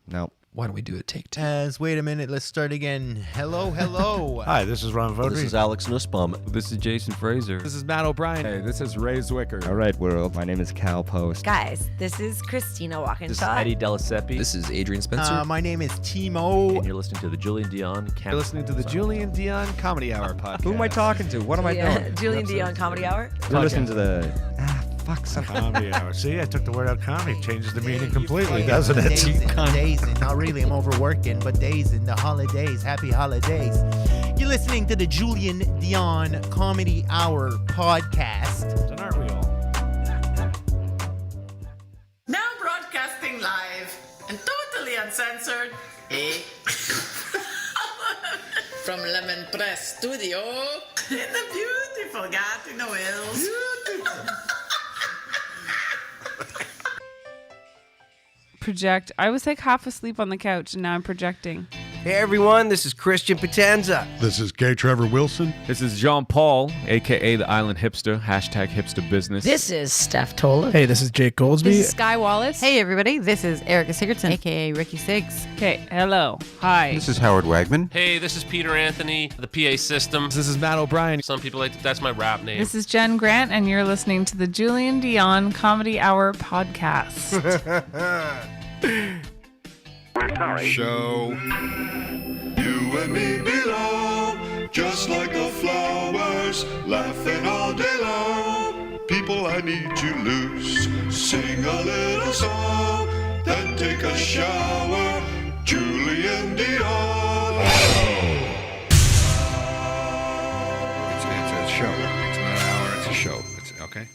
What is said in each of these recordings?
No. Why don't we do a take two? Wait a minute, let's start again. Hello. Hi, this is Ron Vodry. This is Alex Nussbaum. This is Jason Fraser. This is Matt O'Brien. Hey, this is Ray Zwicker. All right, world. My name is Cal Post. Guys, this is Christina Walkinshaw. This is Eddie Delaseppe. This is Adrian Spencer. My name is Timo. And you're listening to the Julien Dionne You're listening to the Julien Dionne Comedy Hour podcast. Who am I talking to? What am I doing? Julien Dionne Comedy Hour. You're listening to the... Comedy Hour. See, I took the word out comedy. Changes the meaning completely, doesn't it? Dazing. Not really, I'm overworking, but dazing. The holidays. Happy holidays. You're listening to the Julien Dionne Comedy Hour podcast. And aren't we all? Now broadcasting live and totally uncensored, from Lemon Press Studio in the beautiful Gatineau Hills. Project. I was like half asleep on the couch and now I'm projecting. Hey everyone, this is Christian Potenza. This is Gay Trevor Wilson. This is Jean Paul, a.k.a. the Island Hipster, hashtag hipster business. This is Steph Tola. Hey, this is Jake Goldsby. This is Sky Wallace. Hey everybody, this is Erica Sigurdsson, aka Ricky Siggs. Okay, hello. Hi. This is Howard Wagman. Hey, this is Peter Anthony, the PA system. This is Matt O'Brien. Some people like that's my rap name. This is Jen Grant, and you're listening to the Julien Dionne Comedy Hour podcast. Show. You and me belong, just like the flowers, laughing all day long. People I need to lose, sing a little song, then take a shower. Julien Dionne. It's a show. It's not an hour, it's a show. It's okay.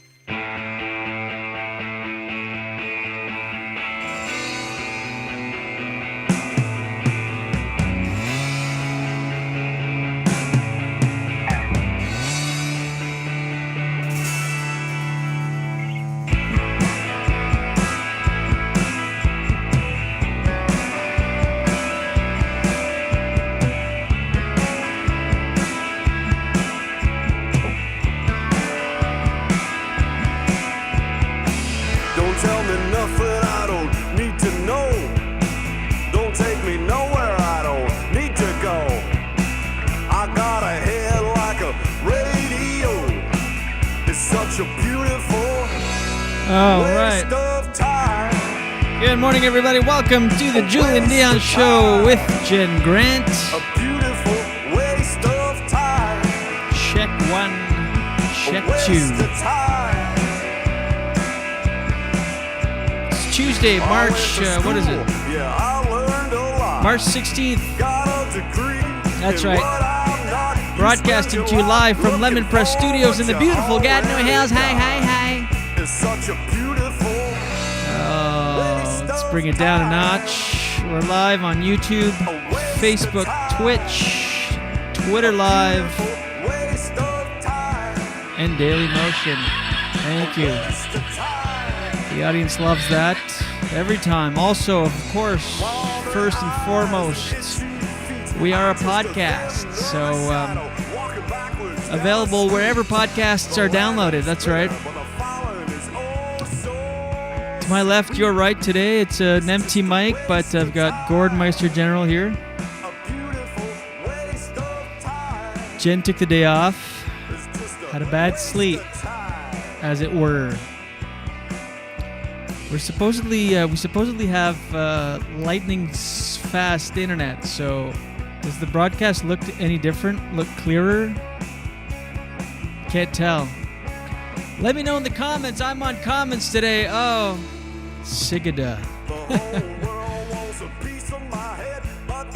All right. Good morning, everybody. Welcome to the Julien Dionne Show with Jen Grant. Check one, check two. It's Tuesday, March, what is it? March 16th. That's right. Broadcasting to you live from Lemon Press Studios in the beautiful Gatineau Hills. Hi. Oh, let's bring it down a notch. We're live on YouTube, Facebook, Twitch, Twitter Live, and Daily Motion. Thank you. The audience loves that every time. Also, of course, first and foremost, We are a podcast, so available wherever podcasts are downloaded. That's right. To my left, your right today, it's an empty mic, but I've got Gordon Meister General here. Jen took the day off, had a bad sleep, as it were. We supposedly have lightning fast internet. So, does the broadcast look any different? Look clearer? Can't tell. Let me know in the comments. I'm on comments today. Oh, Sigada.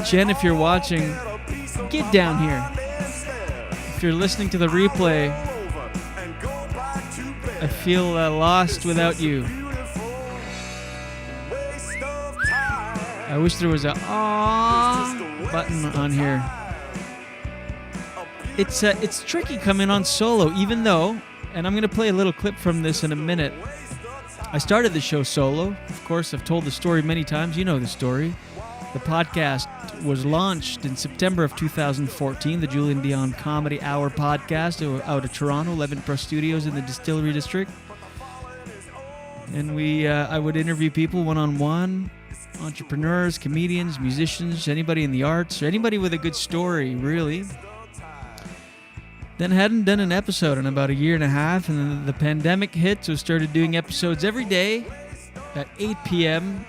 Jen, if you're watching, get down here. If you're listening to the replay, I feel lost without you. I wish there was a aww button on here. It's tricky coming on solo, even though, and I'm going to play a little clip from this in a minute. I started the show solo. Of course, I've told the story many times. You know the story. The podcast was launched in September of 2014, the Julien Dionne Comedy Hour podcast out of Toronto, 11 Press Studios in the Distillery District. And I would interview people one-on-one, entrepreneurs, comedians, musicians, anybody in the arts, or anybody with a good story, really. Then hadn't done an episode in about a year and a half, and then the pandemic hit, so started doing episodes every day at 8 p.m.,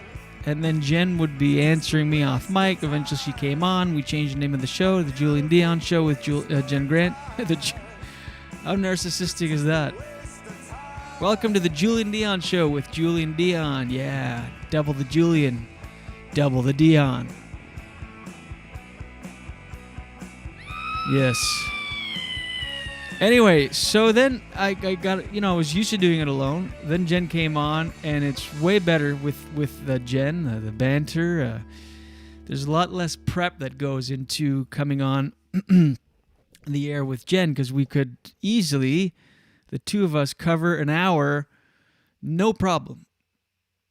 and then Jen would be answering me off mic. Eventually she came on. We changed the name of the show, The Julien Dionne Show with Jen Grant. How narcissistic is that? Welcome to The Julien Dionne Show with Julien Dionne. Yeah, double the Julien, double the Dionne. Yes. Anyway, so then I got, I was used to doing it alone. Then Jen came on, and it's way better with Jen, the banter. There's a lot less prep that goes into coming on the air with Jen, because we could easily, the two of us, cover an hour, no problem.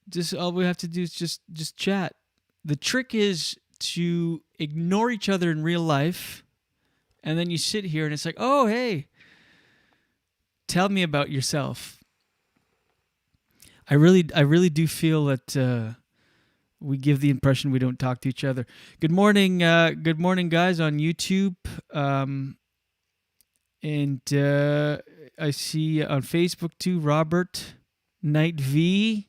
Just all we have to do is just chat. The trick is to ignore each other in real life, and then you sit here and it's like, oh, hey, tell me about yourself. I really do feel that we give the impression we don't talk to each other. Good morning, guys on YouTube, and I see on Facebook too, Robert Knight V.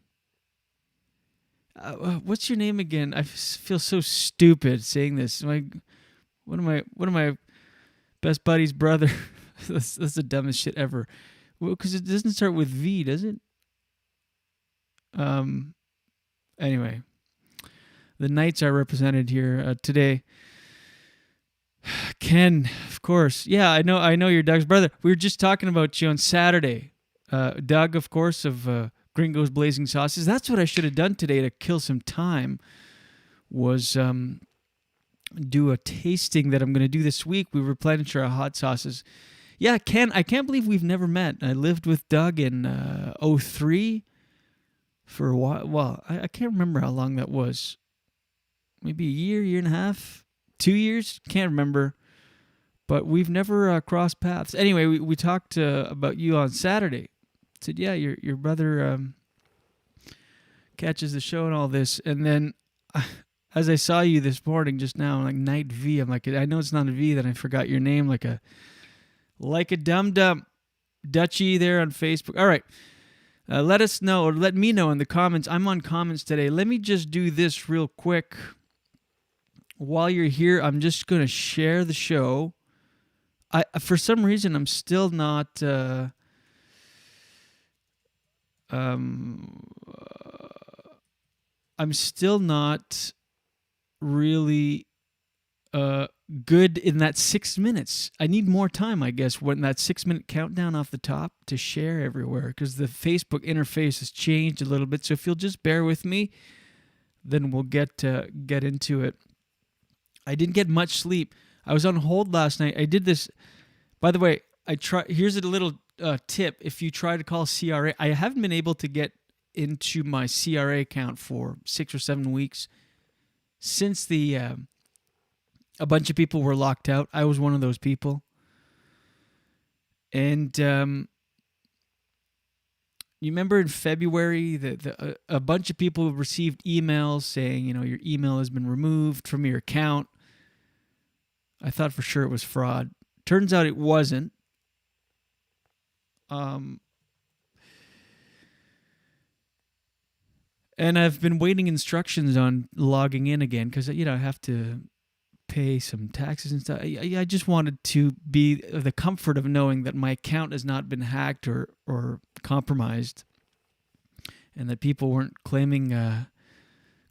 What's your name again? I feel so stupid saying this. One of my best buddy's brother. That's the dumbest shit ever. Well, because it doesn't start with V, does it? Anyway, the Knights are represented here today. Ken, of course. Yeah, I know you're Doug's brother. We were just talking about you on Saturday. Doug, of course, of Gringos Blazing Sauces. That's what I should have done today to kill some time, was do a tasting that I'm going to do this week. We replenish our hot sauces. Yeah, Ken, I can't believe we've never met. I lived with Doug in 2003 for a while. Well, I can't remember how long that was. Maybe a year and a half, 2 years? Can't remember. But we've never crossed paths. Anyway, we talked about you on Saturday. Said, yeah, your brother catches the show and all this. And then as I saw you this morning just now, like Night V, I'm like, I know it's not a V, then I forgot your name, like a dum-dum. Dutchie there on Facebook. All right. Let us know, or let me know in the comments. I'm on comments today. Let me just do this real quick. While you're here, I'm just going to share the show. For some reason, I'm still not... I'm still not really good in that 6 minutes. I need more time, I guess, when that 6-minute countdown off the top to share everywhere, because the Facebook interface has changed a little bit. So if you'll just bear with me, then we'll get into it. I didn't get much sleep. I was on hold last night. I did this. By the way, here's a little tip. If you try to call CRA, I haven't been able to get into my CRA account for 6 or 7 weeks since the a bunch of people were locked out. I was one of those people. And you remember in February that a bunch of people received emails saying, your email has been removed from your account. I thought for sure it was fraud. Turns out it wasn't. And I've been waiting instructions on logging in again because, I have to pay some taxes and stuff. I just wanted to be the comfort of knowing that my account has not been hacked or compromised and that people weren't claiming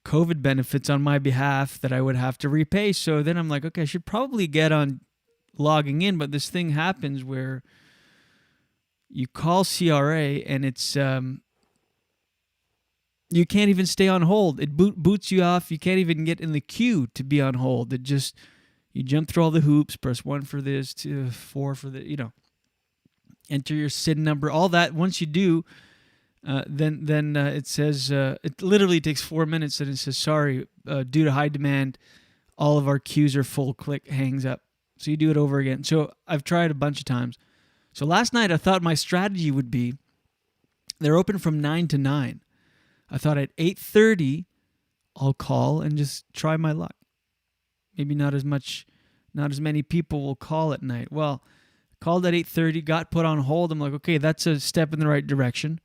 COVID benefits on my behalf that I would have to repay. So then I'm like, okay, I should probably get on logging in, but this thing happens where you call CRA and it's... you can't even stay on hold. It boots you off. You can't even get in the queue to be on hold. It just, you jump through all the hoops, press 1 for this, 2, 4 for the, enter your SIN number, all that. Once you do, then it says, it literally takes 4 minutes and it says, sorry, due to high demand, all of our queues are full. Click, hangs up. So you do it over again. So I've tried a bunch of times. So last night I thought my strategy would be, they're open from 9 to 9. I thought at 8:30, I'll call and just try my luck. Maybe not as many people will call at night. Well, called at 8:30, got put on hold. I'm like, okay, that's a step in the right direction.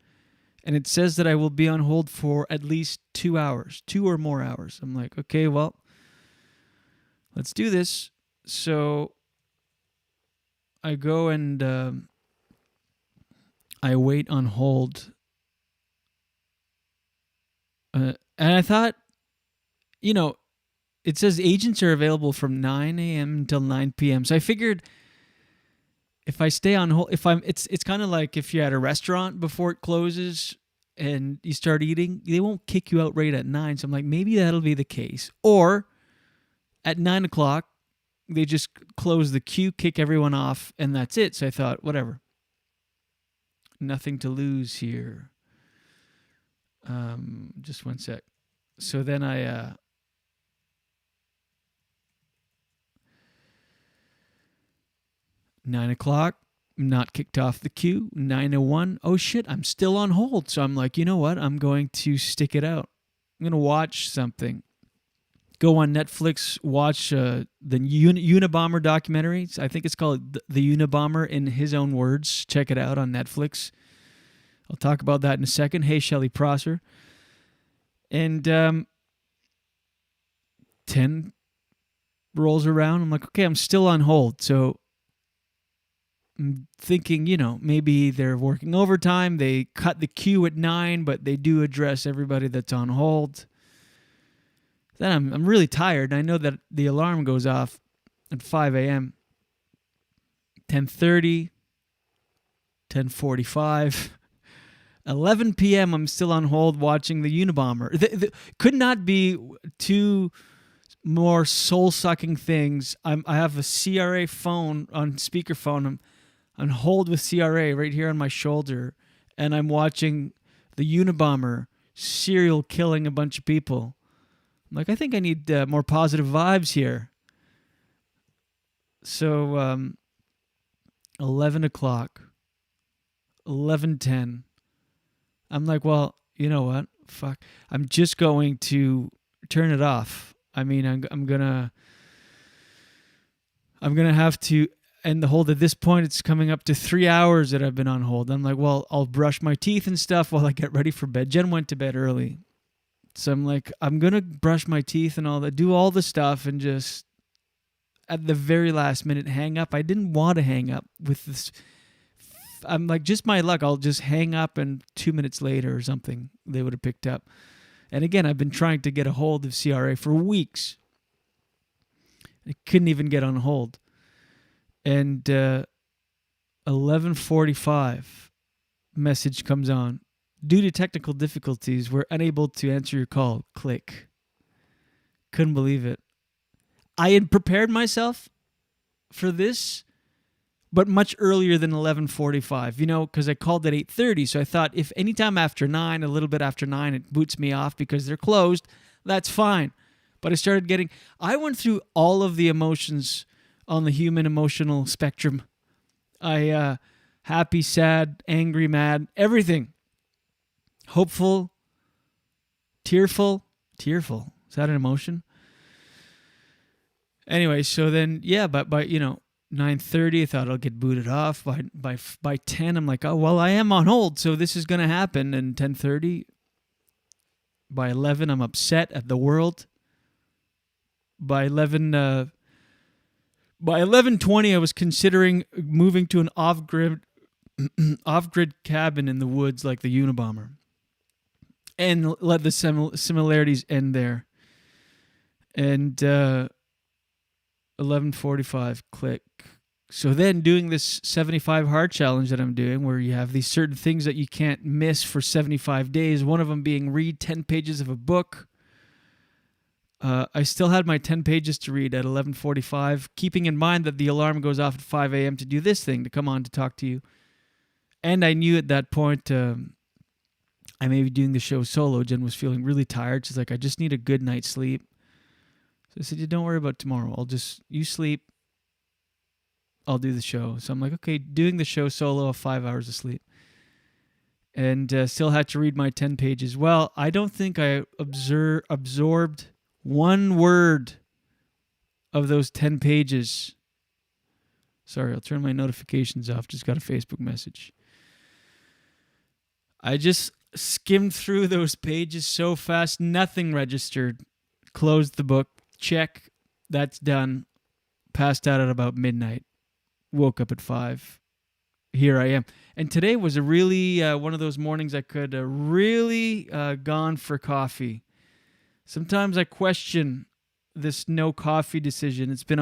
And it says that I will be on hold for at least 2 hours, 2 or more hours. I'm like, okay, well, let's do this. So I go and I wait on hold. And I thought, it says agents are available from 9 a.m. until 9 p.m. So I figured if I stay on hold, it's kind of like if you're at a restaurant before it closes and you start eating, they won't kick you out right at 9. So I'm like, maybe that'll be the case. Or at 9 o'clock, they just close the queue, kick everyone off, and that's it. So I thought, whatever. Nothing to lose here. Just one sec. So then I 9 o'clock, not kicked off the queue. 9:01, oh shit, I'm still on hold. So I'm like, you know what? I'm going to stick it out. I'm going to watch something. Go on Netflix, watch the Unabomber documentary. I think it's called The Unabomber in his own words. Check it out on Netflix. I'll talk about that in a second. Hey, Shelley Prosser. And 10 rolls around. I'm like, okay, I'm still on hold. So I'm thinking, maybe they're working overtime. They cut the queue at 9, but they do address everybody that's on hold. Then I'm really tired. I know that the alarm goes off at 5 a.m. 10:30, 10:45. 11 p.m. I'm still on hold watching the Unabomber. Could not be two more soul-sucking things. I have a CRA phone on speakerphone. I'm on hold with CRA right here on my shoulder, and I'm watching the Unabomber serial killing a bunch of people. I'm like, I think I need more positive vibes here. So 11 o'clock, 11:10. I'm like, well, you know what? Fuck. I'm just going to turn it off. I mean, I'm gonna have to end the hold. At this point, it's coming up to 3 hours that I've been on hold. I'm like, well, I'll brush my teeth and stuff while I get ready for bed. Jen went to bed early. So I'm like, I'm gonna brush my teeth and all that, do all the stuff, and just at the very last minute hang up. I didn't want to hang up with this. I'm like, just my luck, I'll just hang up and 2 minutes later or something, they would have picked up. And again, I've been trying to get a hold of CRA for weeks. I couldn't even get on hold. And 11:45, message comes on. Due to technical difficulties, we're unable to answer your call. Click. Couldn't believe it. I had prepared myself for this, but much earlier than 11:45, because I called at 8:30. So I thought if anytime after 9, a little bit after 9, it boots me off because they're closed, that's fine. But I went through all of the emotions on the human emotional spectrum. Happy, sad, angry, mad, everything. Hopeful, tearful. Is that an emotion? Anyway, so then, yeah, but by 9:30, I thought I'll get booted off. By 10, I'm like, oh, well, I am on hold, so this is going to happen. And 10:30, by 11, I'm upset at the world. By 11:20, I was considering moving to an off-grid cabin in the woods like the Unabomber. And let the similarities end there. And 11:45, click. So then doing this 75 hard challenge that I'm doing, where you have these certain things that you can't miss for 75 days, one of them being read 10 pages of a book. I still had my 10 pages to read at 11:45, keeping in mind that the alarm goes off at 5 a.m. to do this thing, to come on to talk to you. And I knew at that point I may be doing the show solo. Jen was feeling really tired. She's like, I just need a good night's sleep. So I said, yeah, don't worry about tomorrow. You sleep. I'll do the show. So I'm like, okay, doing the show solo, 5 hours of sleep. And still had to read my 10 pages. Well, I don't think I absorbed one word of those 10 pages. Sorry, I'll turn my notifications off. Just got a Facebook message. I just skimmed through those pages so fast, nothing registered. Closed the book. Check. That's done. Passed out at about midnight. Woke up at 5. Here I am. And today was a really one of those mornings I could really gone for coffee. Sometimes I question this no coffee decision. It's been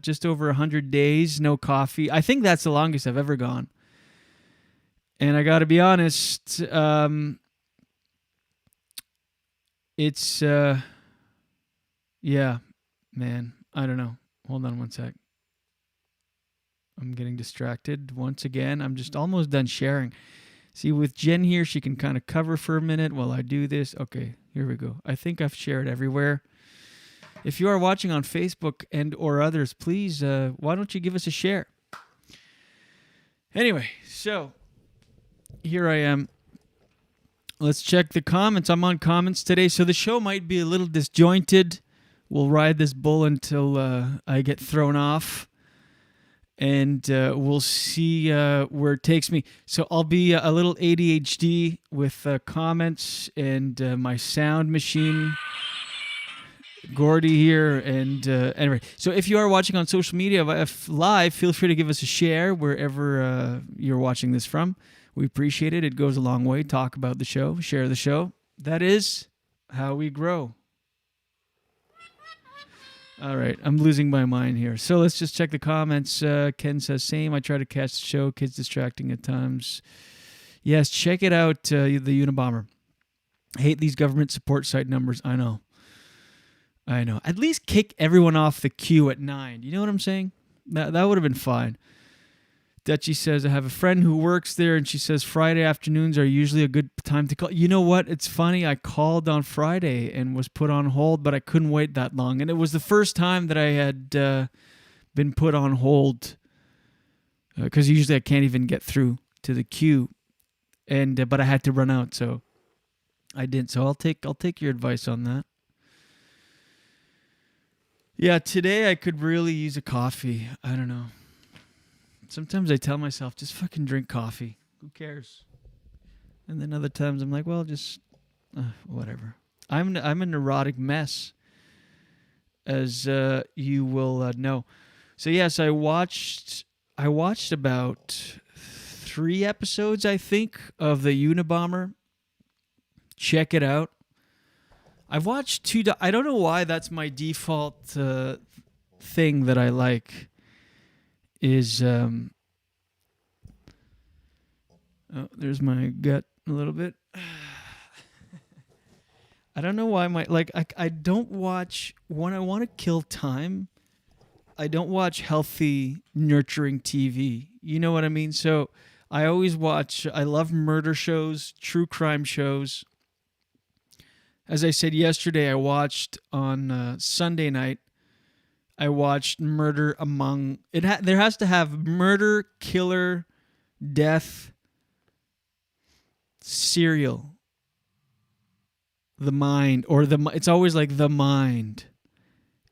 just over 100 days, no coffee. I think that's the longest I've ever gone. And I got to be honest, it's, yeah, man, I don't know. Hold on one sec. I'm getting distracted once again. I'm just almost done sharing. See, with Jen here, she can kind of cover for a minute while I do this. Okay, here we go. I think I've shared everywhere. If you are watching on Facebook and or others, please, why don't you give us a share? Anyway, so here I am. Let's check the comments. I'm on comments today, so the show might be a little disjointed. We'll ride this bull until I get thrown off, and we'll see where it takes me. So I'll be a little ADHD with comments and my sound machine. Gordy here, and anyway, so if you are watching on social media live, feel free to give us a share wherever you're watching this from. We appreciate it. It goes a long way. Talk about the show, share the show. That is how we grow. All right, I'm losing my mind here. So let's just check the comments. Ken says, same. I try to catch the show. Kids distracting at times. Yes, check it out, the Unabomber. I hate these government support site numbers. I know. At least kick everyone off the queue at 9. You know what I'm saying? That would have been fine. Dutchie says, I have a friend who works there, and she says Friday afternoons are usually a good time to call. You know what? It's funny. I called on Friday and was put on hold, but I couldn't wait that long. And it was the first time that I had been put on hold, because usually I can't even get through to the queue, and but I had to run out, so I didn't. So I'll take your advice on that. Yeah, today I could really use a coffee. I don't know. Sometimes I tell myself, just fucking drink coffee. Who cares? And then other times I'm like, well, just whatever. I'm a neurotic mess, as you will know. So yes, I watched about 3 episodes, I think, of the Unabomber. Check it out. I've watched 2. I don't know why that's my default thing that I like. Is there's my gut a little bit. I don't know why I don't watch when I want to kill time. I don't watch healthy, nurturing TV. You know what I mean? So I always watch. I love murder shows, true crime shows. As I said yesterday, I watched on Sunday night, I watched Murder Among... There has to have murder, killer, death, serial, the mind, or it's always like the mind,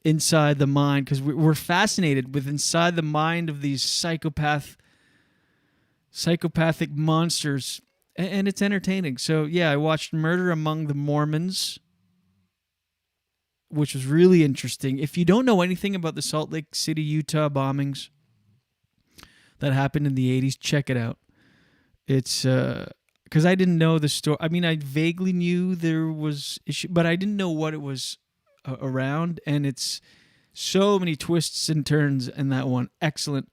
inside the mind, because we're fascinated with inside the mind of these psychopathic monsters, and it's entertaining. So yeah, I watched Murder Among the Mormons, which was really interesting. If you don't know anything about the Salt Lake City, Utah bombings that happened in the 80s, check it out. It's because I didn't know the story. I mean, I vaguely knew there was issue, but I didn't know what it was around, and it's so many twists and turns in that one. Excellent.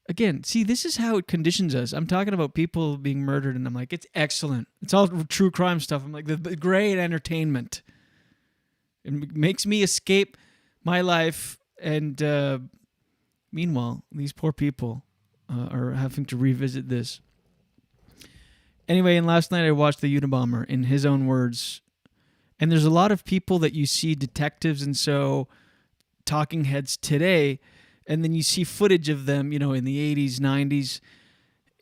Again, see, this is how it conditions us. I'm talking about people being murdered, and I'm like, it's excellent. It's all true crime stuff. I'm like, the great entertainment. It makes me escape my life, and meanwhile, these poor people are having to revisit this. Anyway, and last night I watched The Unabomber, in his own words. And there's a lot of people that you see, detectives and so, talking heads today, and then you see footage of them, in the 80s, 90s.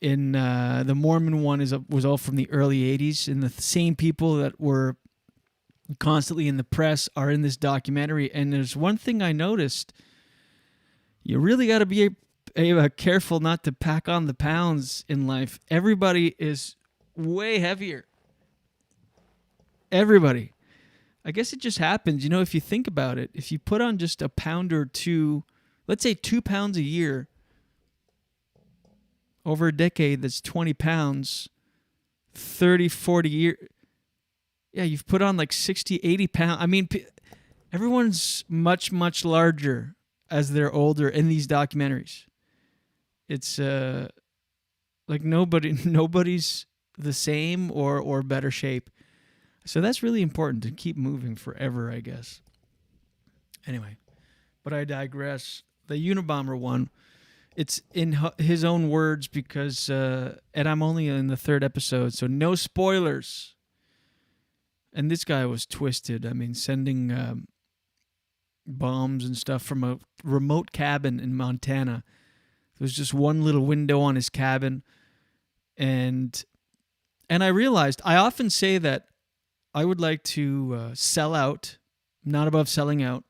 In the Mormon one was all from the early 80s, and the same people that were constantly in the press are in this documentary. And there's one thing I noticed: you really got to be careful not to pack on the pounds in life. Everybody is way heavier. Everybody. I guess it just happens. If you think about it, if you put on just a pound or two, let's say 2 pounds a year, over a decade, that's 20 pounds, 30, 40 years. Yeah, you've put on like 60, 80 pounds. I mean, everyone's much, much larger as they're older in these documentaries. It's like nobody's the same or better shape. So that's really important to keep moving forever, I guess. Anyway, but I digress. The Unabomber one, it's in his own words because, and I'm only in the 3rd episode, so no spoilers. And this guy was twisted. I mean, sending bombs and stuff from a remote cabin in Montana. There was just one little window on his cabin. And I realized, I often say that I would like to sell out, not above selling out.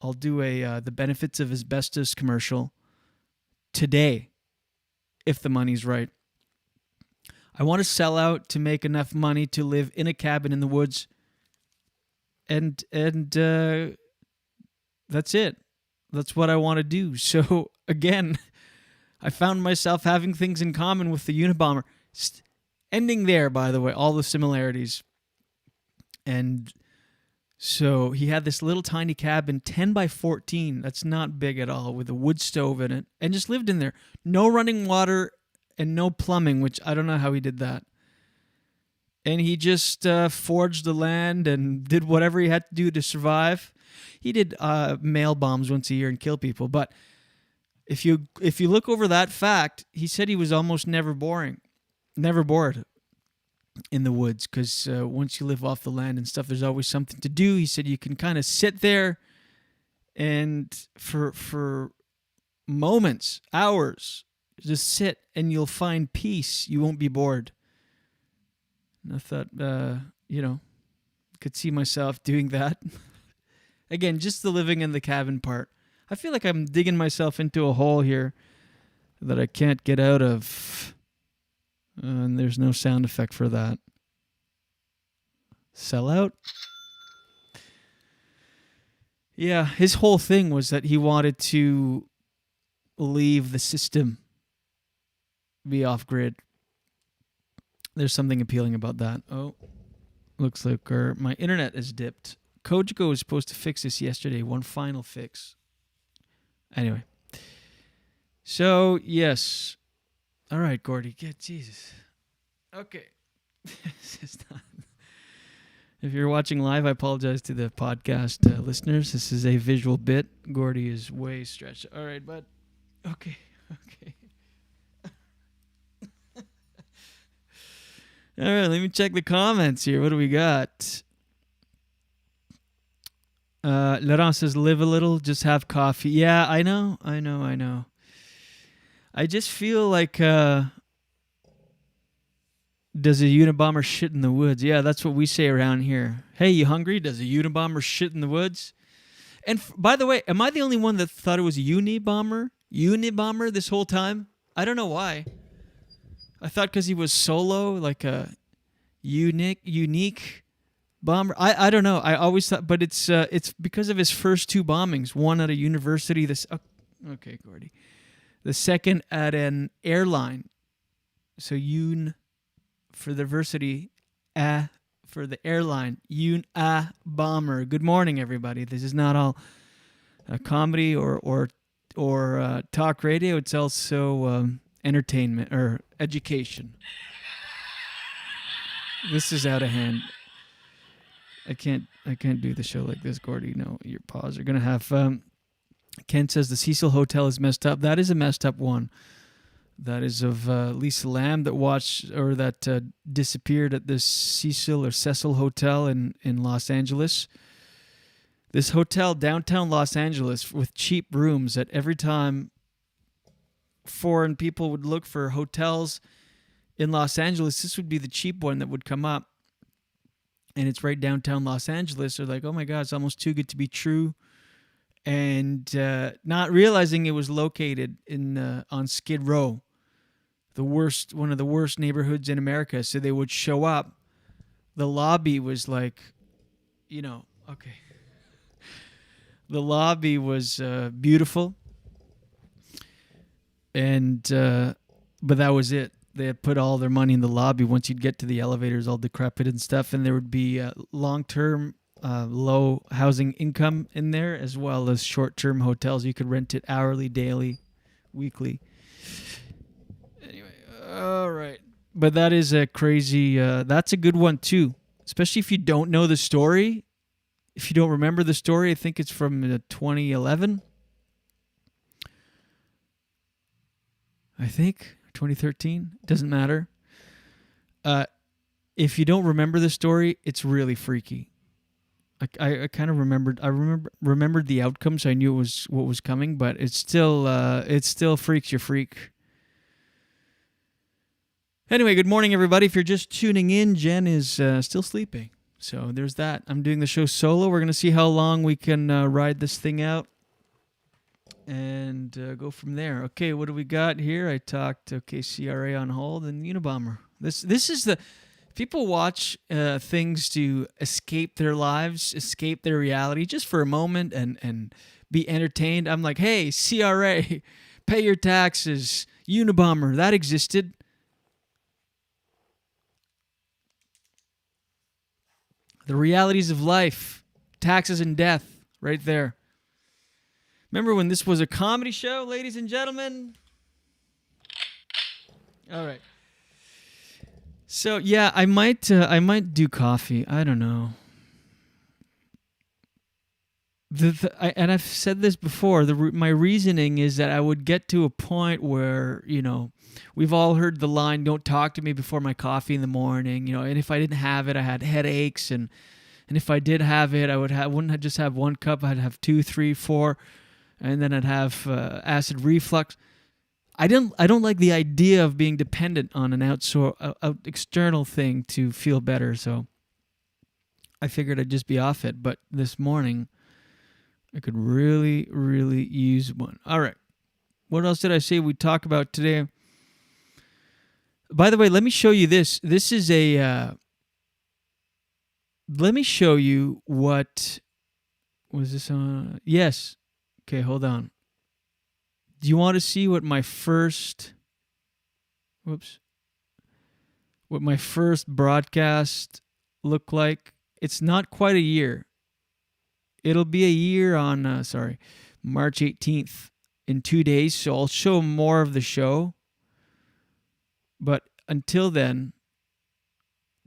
I'll do the benefits of asbestos commercial today, if the money's right. I want to sell out to make enough money to live in a cabin in the woods, and that's it. That's what I want to do. So again, I found myself having things in common with the Unabomber. Ending there, by the way, all the similarities. And so he had this little tiny cabin, 10 by 14. That's not big at all, with a wood stove in it, and just lived in there. No running water and no plumbing, which I don't know how he did that. And he just forged the land and did whatever he had to do to survive. He did mail bombs once a year and kill people. But if you look over that fact, he said he was almost never bored in the woods, because once you live off the land and stuff, there's always something to do. He said you can kind of sit there and for moments, hours, just sit and you'll find peace. You won't be bored. And I thought, could see myself doing that. Again, just the living in the cabin part. I feel like I'm digging myself into a hole here that I can't get out of. And there's no sound effect for that. Sell out? Yeah, his whole thing was that he wanted to leave the system, be off grid. There's something appealing about that. Oh, looks like my internet is dipped. Kojiko was supposed to fix this yesterday. One final fix. Anyway. So, yes. All right, Gordy. Get Jesus. Okay. If you're watching live, I apologize to the podcast listeners. This is a visual bit. Gordy is way stretched. All right, bud. Okay. All right, let me check the comments here. What do we got? Laurent says, live a little, just have coffee. Yeah, I know. I just feel like, does a Unabomber shit in the woods? Yeah, that's what we say around here. Hey, you hungry? Does a Unabomber shit in the woods? And by the way, am I the only one that thought it was Unabomber this whole time? I don't know why. I thought because he was solo, like a unique bomber. I don't know. I always thought, but it's because of his first two bombings. One at a university. Okay, Gordy. The second at an airline. So for the university, for the airline. Bomber. Good morning, everybody. This is not all comedy or talk radio. It's also entertainment or education. This is out of hand. I can't do the show like this, Gordy. No, your paws are gonna have. Ken says the Cecil Hotel is messed up. That is a messed up one. That is of Lisa Lamb that disappeared at the Cecil Hotel in Los Angeles. This hotel, downtown Los Angeles, with cheap rooms that every time foreign people would look for hotels in Los Angeles, this would be the cheap one that would come up. And it's right downtown Los Angeles. They're like, oh my God, it's almost too good to be true. And not realizing it was located on Skid Row, one of the worst neighborhoods in America. So they would show up. The lobby was like, okay. The lobby was beautiful. And, but that was it. They had put all their money in the lobby. Once you'd get to the elevators, all decrepit and stuff, and there would be long-term, low housing income in there, as well as short-term hotels. You could rent it hourly, daily, weekly. Anyway, all right. But that is a crazy, that's a good one too, especially if you don't know the story. If you don't remember the story, I think it's from 2011. I think. 2013, doesn't matter. If you don't remember the story, it's really freaky. I kind of remembered. I remembered the outcome, so I knew it was what was coming. But it still freaks your freak. Anyway, good morning, everybody. If you're just tuning in, Jen is still sleeping, so there's that. I'm doing the show solo. We're gonna see how long we can ride this thing out. And go from there. Okay, what do we got here? I talked, CRA on hold and Unabomber. This is the... People watch things to escape their lives, escape their reality, just for a moment and be entertained. I'm like, hey, CRA, pay your taxes. Unabomber, that existed. The realities of life, taxes and death, right there. Remember when this was a comedy show, ladies and gentlemen? All right. So yeah, I might do coffee. I don't know. And I've said this before. My reasoning is that I would get to a point where we've all heard the line, "Don't talk to me before my coffee in the morning." And if I didn't have it, I had headaches, and if I did have it, wouldn't just have one cup. I'd have 2, 3, 4. And then I'd have acid reflux. I don't like the idea of being dependent on an external thing to feel better. So I figured I'd just be off it. But this morning, I could really, really use one. All right. What else did I say we'd talk about today? By the way, let me show you this. This is a... let me show you what... Was this on... Yes. Okay, hold on. Do you want to see what my first broadcast looked like? It's not quite a year. It'll be a year on March 18th in 2 days, so I'll show more of the show. But until then,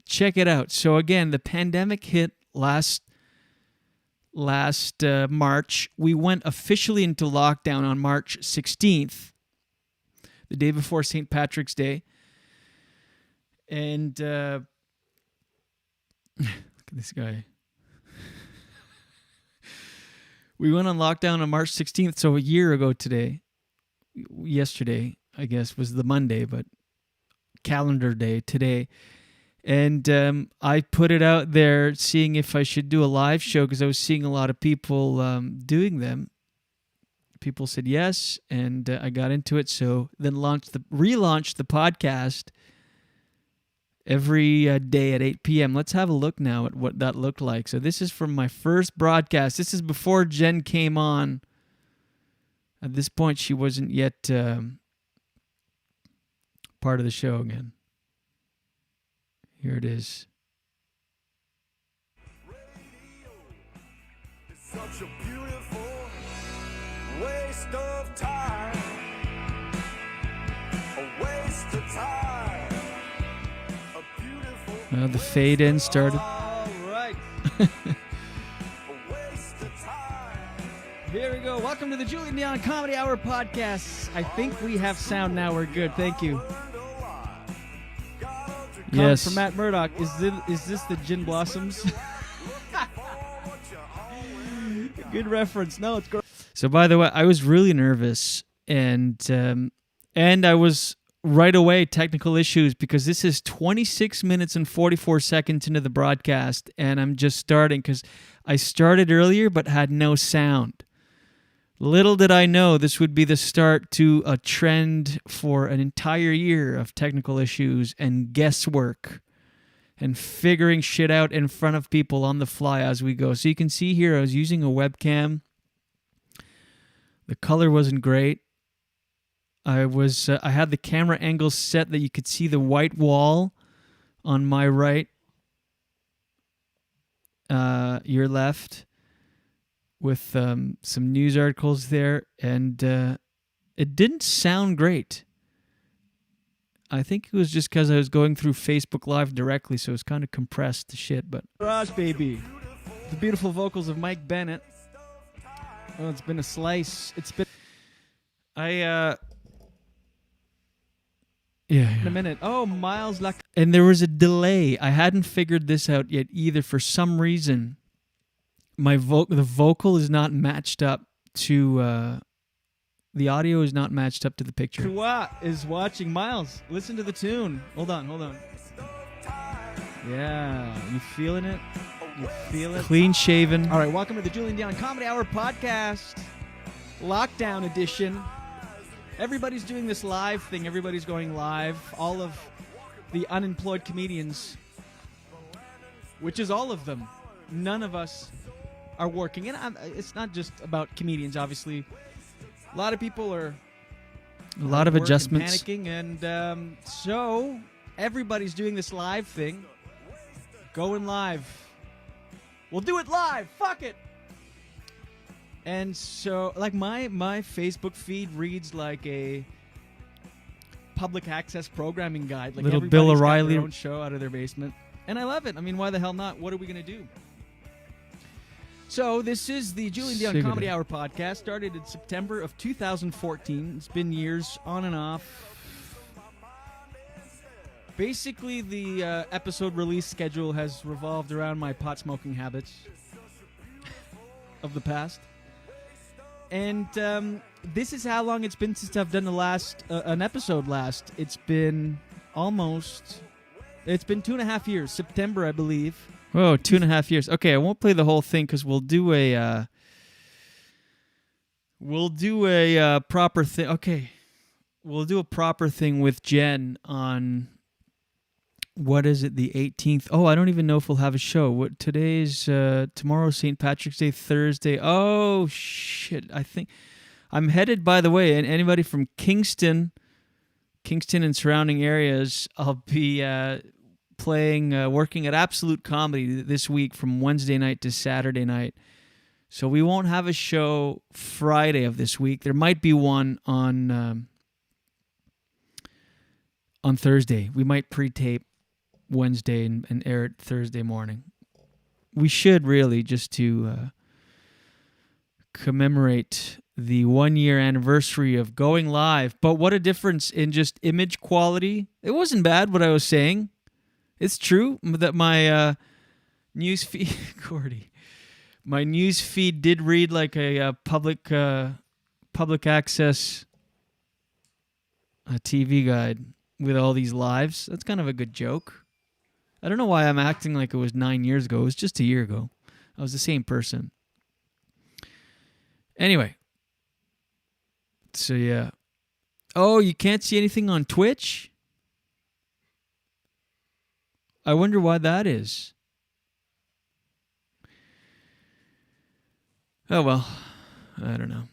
check it out. So again, the pandemic hit last March. We went officially into lockdown on March 16th, the day before St. Patrick's Day. And look at this guy. We went on lockdown on March 16th, so a year ago today. Yesterday, I guess, was the Monday, but calendar day today. And I put it out there seeing if I should do a live show because I was seeing a lot of people doing them. People said yes, and I got into it. So then relaunched the podcast every day at 8 p.m. Let's have a look now at what that looked like. So this is from my first broadcast. This is before Jen came on. At this point, she wasn't yet part of the show again. Here it is. Such a beautiful waste of time. A waste of time. A beautiful The fade in started. All right. Here we go. Welcome to the Julien Dionne Comedy Hour podcast. I think we have sound now. We're good. Thank you. Yes. From Matt Murdoch. Is this the Gin Blossoms? Good reference. No, it's great. So, by the way, I was really nervous, and I was right away technical issues because this is 26 minutes and 44 seconds into the broadcast, and I'm just starting because I started earlier but had no sound. Little did I know this would be the start to a trend for an entire year of technical issues and guesswork and figuring shit out in front of people on the fly as we go. So you can see here I was using a webcam. The color wasn't great. I had the camera angle set that you could see the white wall on my right, your left, with some news articles there, and it didn't sound great. I think it was just because I was going through Facebook Live directly, so it was kind of compressed to shit. But Garage Baby, the beautiful vocals of Mike Bennett. Oh, it's been a slice. It's been yeah. In a minute. Oh, Miles Luck. And there was a delay. I hadn't figured this out yet either. For some reason, the vocal is not matched up to the audio is not matched up to the picture. Kua is watching. Miles, listen to the tune. Hold on. Yeah, you feeling it? You feel it? Clean shaven. All right, welcome to the Julien Dionne Comedy Hour podcast, lockdown edition. Everybody's doing this live thing. Everybody's going live. All of the unemployed comedians, which is all of them. None of us are working. And it's not just about comedians, obviously. A lot of people are a lot of adjustments, and panicking, and so everybody's doing this live thing, going live. We'll do it live. Fuck it. And so, like, my Facebook feed reads like a public access programming guide. Like little Bill O'Reilly, got their own show out of their basement, and I love it. I mean, why the hell not? What are we gonna do? So this is the Julien Dionne Comedy Hour podcast. Started in September of 2014. It's been years, on and off. Basically, the episode release schedule has revolved around my pot-smoking habits of the past. And this is how long it's been since I've done an episode last. It's been 2.5 years. September, I believe. Whoa, 2.5 years. Okay, I won't play the whole thing because we'll do a proper thing. Okay, we'll do a proper thing with Jen on, what is it, the 18th? Oh, I don't even know if we'll have a show. Tomorrow's St. Patrick's Day, Thursday. Oh, shit. I think I'm headed, by the way, and anybody from Kingston and surrounding areas, I'll be working at Absolute Comedy this week from Wednesday night to Saturday night. So we won't have a show Friday of this week. There might be one on Thursday. We might pre-tape Wednesday and air it Thursday morning. We should really, just to commemorate the 1-year anniversary of going live. But what a difference in just image quality. It wasn't bad what I was saying. It's true that my news feed, Cordy, my news feed did read like a public access TV guide with all these lives. That's kind of a good joke. I don't know why I'm acting like it was 9 years ago. It was just a year ago. I was the same person. Anyway. So, yeah. Oh, you can't see anything on Twitch? I wonder why that is. Oh, well. I don't know.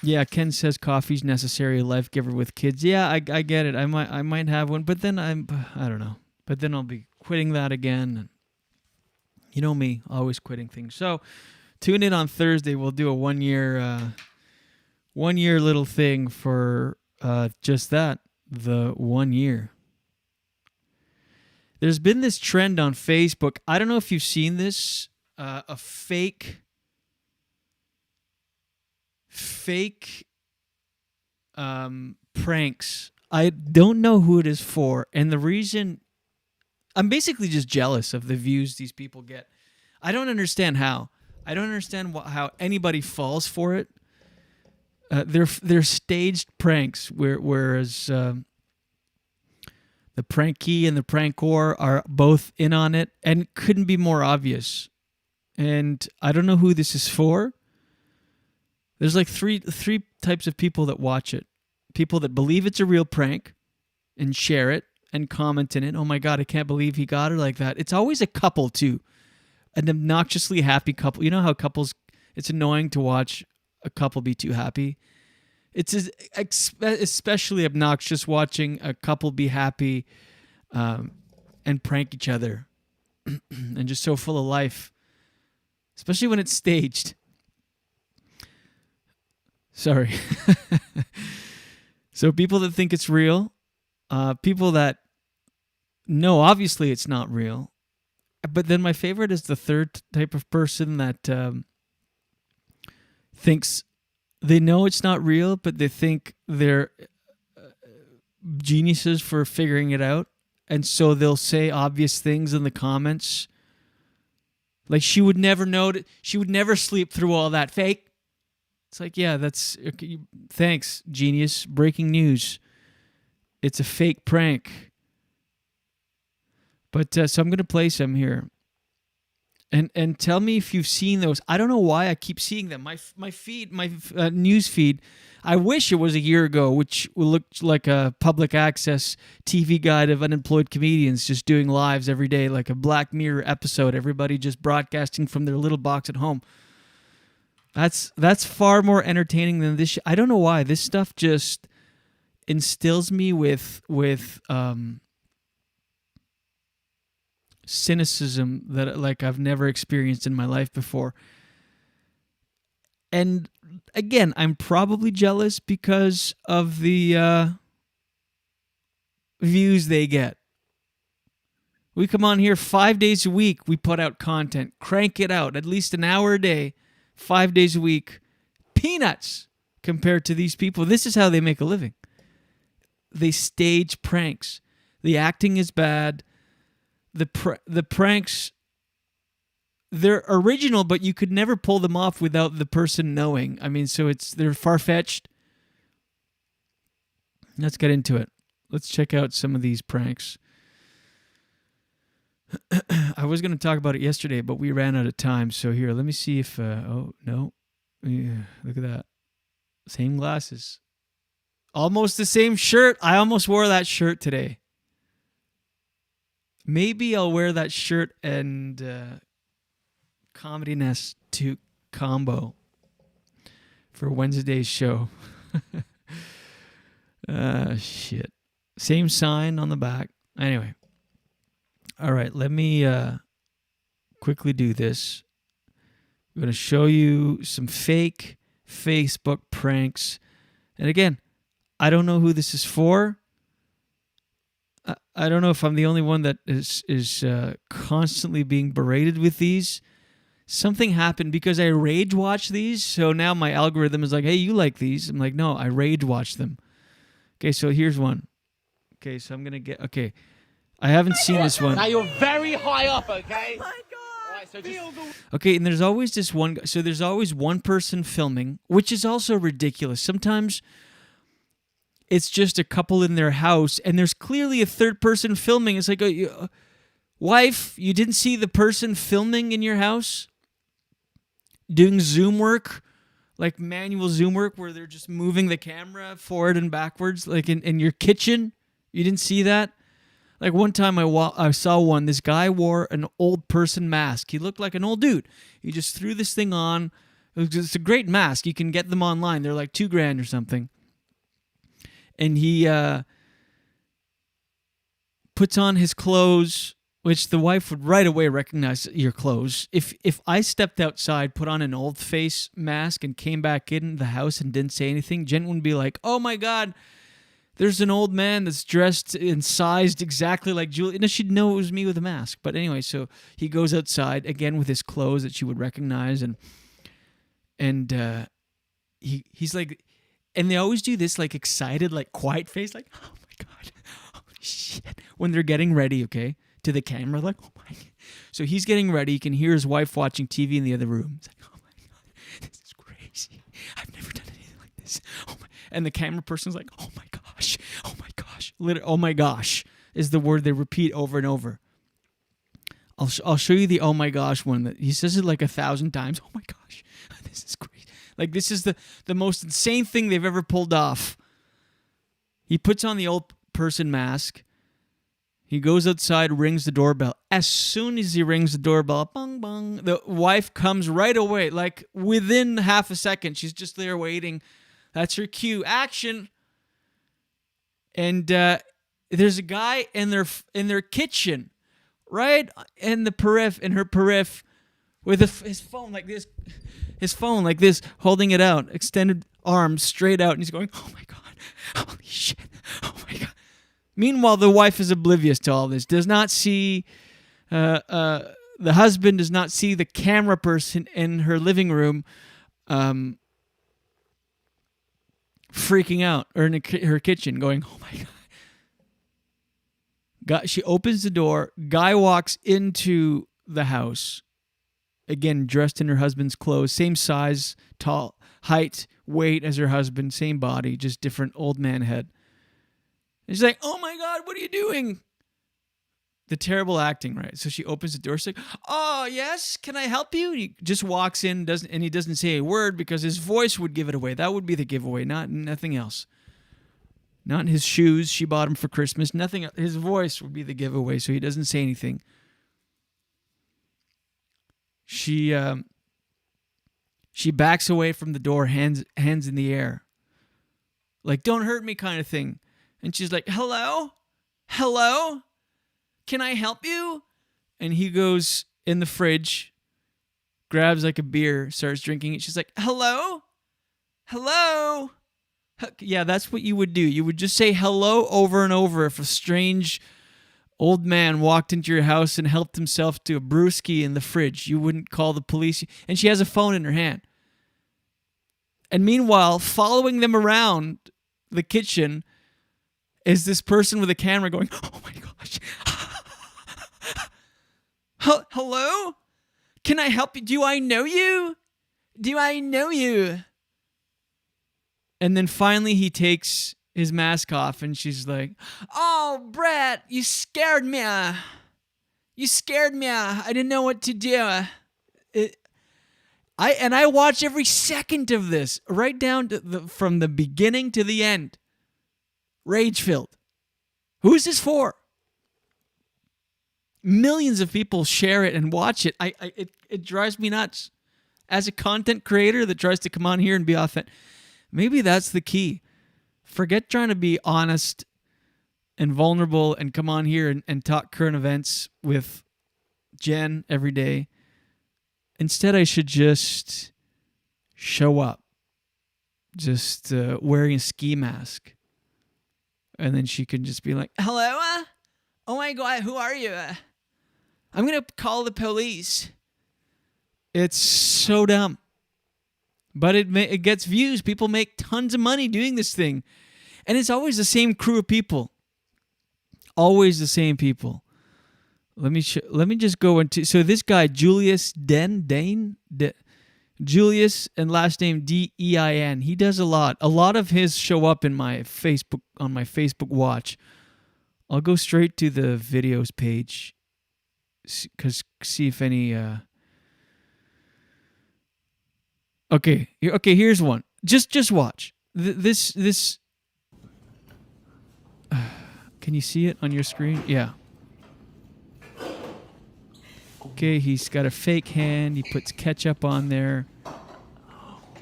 Yeah, Ken says coffee's necessary, a life giver with kids. Yeah, I get it. I might have one, but then I don't know. But then I'll be quitting that again. You know me, always quitting things. So, tune in on Thursday. We'll do a 1 year little thing for just that, the 1 year. There's been this trend on Facebook. I don't know if you've seen this, a fake pranks. I don't know who it is for, and the reason, I'm basically just jealous of the views these people get. I don't understand how. I don't understand how anybody falls for it. They're staged pranks, whereas the prankee and the prankor are both in on it, and it couldn't be more obvious. And I don't know who this is for. There's like three types of people that watch it. People that believe it's a real prank and share it and comment in it. Oh my God, I can't believe he got her like that. It's always a couple too. An obnoxiously happy couple. You know how couples, it's annoying to watch a couple be too happy. It's especially obnoxious watching a couple be happy and prank each other and just so full of life, especially when it's staged. Sorry. So people that think it's real, people that know obviously it's not real. But then my favorite is the third type of person that thinks they know it's not real, but they think they're geniuses for figuring it out. And so they'll say obvious things in the comments. Like, she would never know. She would never sleep through all that fake. It's like, yeah, that's... Okay, thanks, genius. Breaking news. It's a fake prank. But so I'm going to play some here. And tell me if you've seen those. I don't know why I keep seeing them. My feed, my news feed, I wish it was a year ago, which looked like a public access TV guide of unemployed comedians just doing lives every day, like a Black Mirror episode, everybody just broadcasting from their little box at home. That's far more entertaining than this. I don't know why. This stuff just instills me with cynicism that like I've never experienced in my life before. And again, I'm probably jealous because of the views they get. We come on here 5 days a week. We put out content, crank it out at least an hour a day, 5 days a week. Peanuts compared to these people. This is how they make a living. They stage pranks. The acting is bad. The pranks, they're original, but you could never pull them off without the person knowing. I mean, so they're far-fetched. Let's get into it. Let's check out some of these pranks. I was going to talk about it yesterday, but we ran out of time. So here, let me see if... oh, no. Yeah, look at that. Same glasses. Almost the same shirt. I almost wore that shirt today. Maybe I'll wear that shirt and Comedy Nest 2 combo for Wednesday's show. Shit. Same sign on the back. Anyway. All right, let me quickly do this. I'm going to show you some fake Facebook pranks. And again, I don't know who this is for. I don't know if I'm the only one that is constantly being berated with these. Something happened because I rage watch these, so now my algorithm is like, hey, you like these? I'm like, no, I rage watch them. Okay, so here's one. Okay, so I'm going to get... Okay, I haven't seen this one. Now you're very high up, okay? Okay, and there's always this one. So there's always one person filming, which is also ridiculous. Sometimes it's just a couple in their house, and there's clearly a third person filming. It's like, wife, you didn't see the person filming in your house? Doing Zoom work, like manual Zoom work, where they're just moving the camera forward and backwards, like in your kitchen? You didn't see that? Like one time I saw one. This guy wore an old person mask. He looked like an old dude. He just threw this thing on. It's a great mask. You can get them online. They're like $2,000 or something. And he puts on his clothes, which the wife would right away recognize your clothes. If I stepped outside, put on an old face mask, and came back in the house and didn't say anything, Jen would be like, "Oh my God, there's an old man that's dressed and sized exactly like Julie." No, she'd know it was me with a mask. But anyway, so he goes outside again with his clothes that she would recognize, and he's like, and they always do this like excited, like quiet face, like, "Oh my God, holy shit," when they're getting ready, okay, to the camera, like, "Oh my God." So he's getting ready. You can hear his wife watching TV in the other room. It's like, "Oh my God, this is crazy. I've never done anything like this." Oh my. And the camera person's like, "Oh my gosh, oh my gosh." Oh my gosh is the word they repeat over and over. I'll show you the "oh my gosh" one. That he says it like 1,000 times. "Oh my gosh, this is great." Like, this is the most insane thing they've ever pulled off. He puts on the old person mask. He goes outside, rings the doorbell. As soon as he rings the doorbell, bong, bong, the wife comes right away. Like, within half a second, she's just there waiting. That's her cue. Action. And there's a guy in their kitchen, right in her periph, with his phone like this. His phone like this, holding it out, extended arms straight out, and he's going, "Oh my God, holy shit, oh my God." Meanwhile, the wife is oblivious to all this, does not see, the husband does not see the camera person in her living room freaking out, or in her kitchen going, "Oh my God." She opens the door, guy walks into the house, again, dressed in her husband's clothes, same size, tall, height, weight as her husband, same body, just different old man head. And she's like, "Oh my God, what are you doing?" The terrible acting, right? So she opens the door. She's like, "Oh, yes, can I help you?" And he just walks in, he doesn't say a word because his voice would give it away. That would be the giveaway, nothing else. Not his shoes. She bought him for Christmas. Nothing. His voice would be the giveaway, so he doesn't say anything. She backs away from the door, hands in the air, like, "Don't hurt me," kind of thing. And she's like, "Hello? Hello? Can I help you?" And he goes in the fridge, grabs like a beer, starts drinking it. She's like, "Hello? Hello?" Yeah, that's what you would do. You would just say hello over and over if a strange old man walked into your house and helped himself to a brewski in the fridge. You wouldn't call the police. And she has a phone in her hand. And meanwhile, following them around the kitchen is this person with a camera going, "Oh my gosh. Hello? Can I help you? Do I know you? Do I know you?" And then finally he takes his mask off, and she's like, "Oh, Brett, you scared me. You scared me. I didn't know what to do." I watch every second of this, right down to from the beginning to the end. Rage-filled. Who's this for? Millions of people share it and watch it. It drives me nuts. As a content creator that tries to come on here and be authentic, maybe that's the key. Forget trying to be honest and vulnerable and come on here and talk current events with Jen every day. Instead, I should just show up, just wearing a ski mask. And then she can just be like, "Hello? Oh my God, who are you? I'm going to call the police." It's so dumb. But it gets views. People make tons of money doing this thing. And it's always the same crew of people. always the same people. Let me just go into. So this guy Julius Dane, Julius and last name Dein. He does a lot. A lot of his show up in my Facebook on my Facebook watch. I'll go straight to the videos page, cause see if any. Okay. Here's one. Just watch this. Can you see it on your screen? Yeah. Okay, he's got a fake hand. He puts ketchup on there.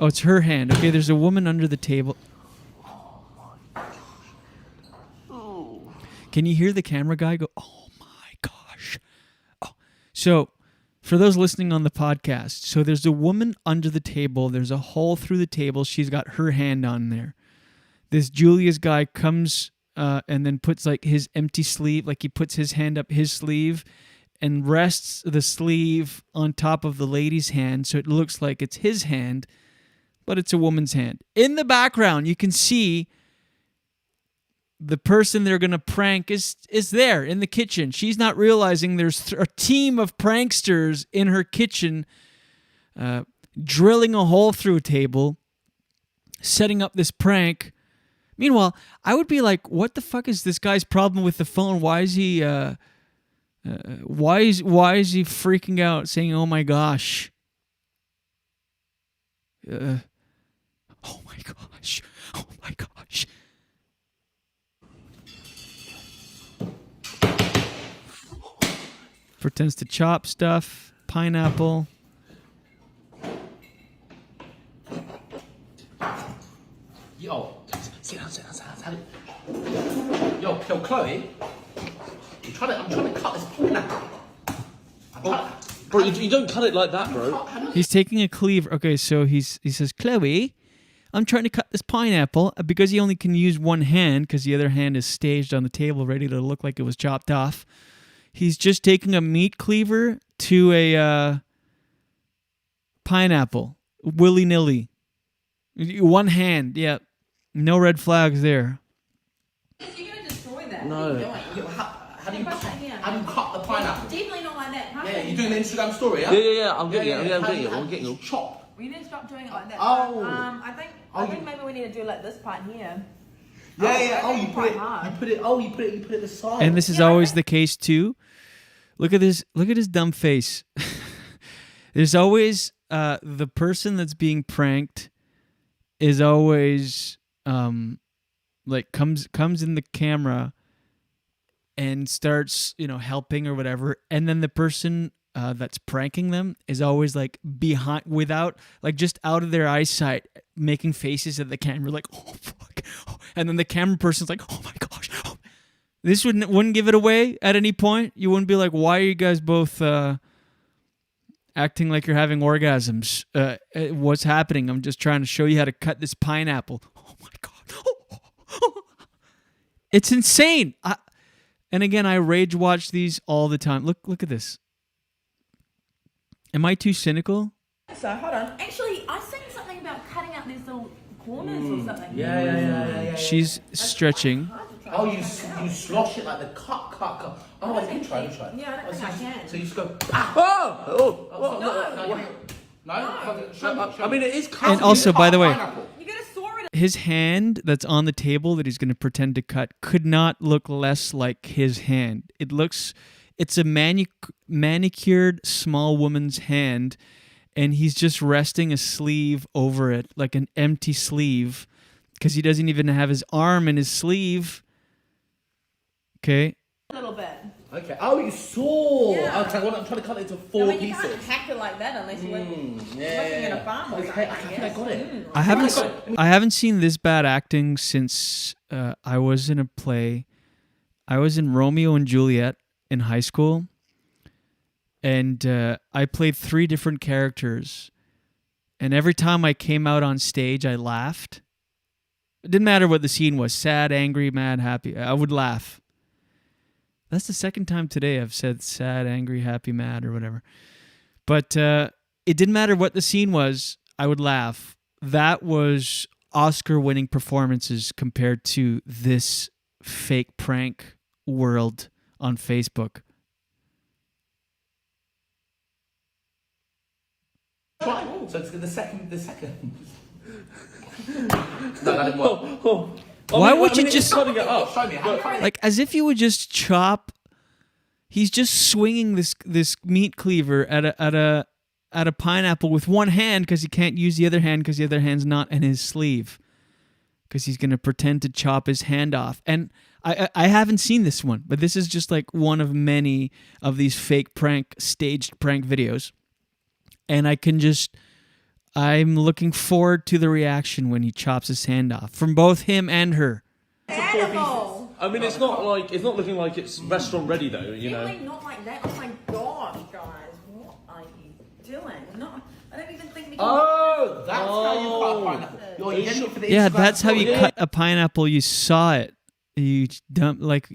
Oh, it's her hand. Okay, there's a woman under the table. Can you hear the camera guy go, oh my gosh. Oh. So, for those listening on the podcast, so there's a woman under the table. There's a hole through the table. She's got her hand on there. This Julius guy comes and then puts like his empty sleeve, like he puts his hand up his sleeve and rests the sleeve on top of the lady's hand, so it looks like it's his hand, but it's a woman's hand. In the background, you can see the person they're going to prank is there in the kitchen. She's not realizing there's a team of pranksters in her kitchen drilling a hole through a table, setting up this prank. Meanwhile, I would be like, what the fuck is this guy's problem with the phone? Why is he freaking out, saying, "Oh my gosh"? Oh my gosh! Oh my gosh! Pretends to chop stuff, pineapple. Yo, sit down. Yo, Chloe. I'm trying to cut this pineapple. Bro, you don't cut it like that, bro. He's taking a cleaver. Okay, so he says, Chloe, I'm trying to cut this pineapple because he only can use one hand because the other hand is staged on the table ready to look like it was chopped off. He's just taking a meat cleaver to a pineapple, willy-nilly. One hand, yeah. No red flags there. You're going to destroy that. No. How do you cut the pineapple? Definitely not like that. Yeah, you're doing an Instagram story, yeah? Yeah. I'm getting it. Chop. We need to stop doing it like that. Oh. I think maybe we need to do like this part here. Yeah. Oh, you put it at the side. And this is always the case too. Look at this. Look at his dumb face. There's always the person that's being pranked is always like comes in the camera and starts, helping or whatever, and then the person that's pranking them is always like behind, without, like, just out of their eyesight, making faces at the camera like, oh fuck, and then the camera person's like, oh my gosh. This wouldn't give it away at any point. You wouldn't be like, why are you guys both acting like you're having orgasms? What's happening? I'm just trying to show you how to cut this pineapple. Oh my god. It's insane. And again, I rage watch these all the time. Look at this. Am I too cynical? So, hold on. Actually, I seen something about cutting out these little corners or something. Yeah. She's stretching. Oh, you slosh it like the cut. Oh, let me try. Yeah, I don't think I can. So you just go, No? I mean, it is cut. And also, by the way, You gotta saw it. his hand that's on the table that he's going to pretend to cut could not look less like his hand. It's a manicured small woman's hand, and he's just resting a sleeve over it, like an empty sleeve, because he doesn't even have his arm in his sleeve. Okay. A little bit. Okay. Oh, you saw. Yeah. Okay, well, I'm trying to cut it into four You pieces. can't hack it like that unless you're working in a farm or something. Okay, I think I got it. I haven't seen this bad acting since I was in a play. I was in Romeo and Juliet in high school, and I played 3 different characters, and every time I came out on stage, I laughed. It didn't matter what the scene was, sad, angry, mad, happy. I would laugh. That's the second time today I've said sad, angry, happy, mad, or whatever. But it didn't matter what the scene was, I would laugh. That was Oscar-winning performances compared to this fake prank world on Facebook. Right. So it's the second. No, that didn't work. Why would you just cutting it up? Show me. like as if you would just chop? He's just swinging this meat cleaver at a pineapple with one hand because he can't use the other hand because the other hand's not in his sleeve because he's gonna pretend to chop his hand off. And I haven't seen this one, but this is just like one of many of these fake staged prank videos. And I'm looking forward to the reaction when he chops his hand off from both him and her. I mean, it's not looking like it's restaurant ready though, you know. Not like that. Oh my gosh, guys, what are you doing? I don't even think we can. Oh, that's how you cut a pineapple. You're getting it for the Yeah, Instagram that's how you story. cut a pineapple. You saw it. You dump like.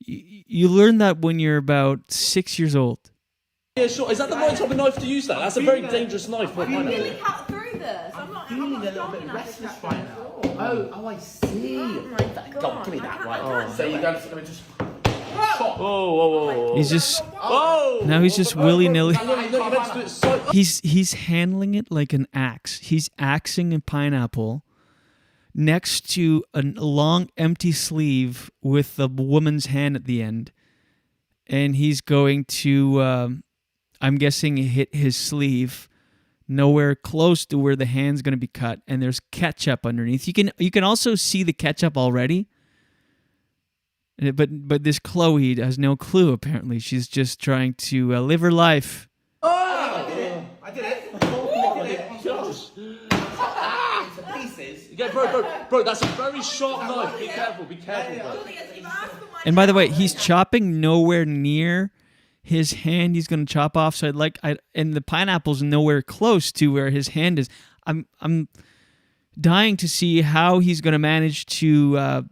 You learn that when you're about 6 years old. Yeah, sure. Is that the right type of knife to use? That's a very dangerous knife for a pineapple. Really cut through this. I'm not Feeling a little bit restless right now. Oh, I see. Oh my God. Give me that, right? So you're going to just chop. Whoa. He's just Whoa! now he's just willy-nilly. You're meant to do it so... He's handling it like an axe. He's axing a pineapple next to a long empty sleeve with the woman's hand at the end, and he's going to, I'm guessing, hit his sleeve, nowhere close to where the hand's going to be cut, and there's ketchup underneath. You can also see the ketchup already, but this Chloe has no clue. Apparently, she's just trying to live her life. I did it. Yeah, bro, that's a very sharp knife. Be careful, bro. And by the way, he's chopping nowhere near his hand. He's going to chop off. So and the pineapple's nowhere close to where his hand is. I'm dying to see how he's going to manage to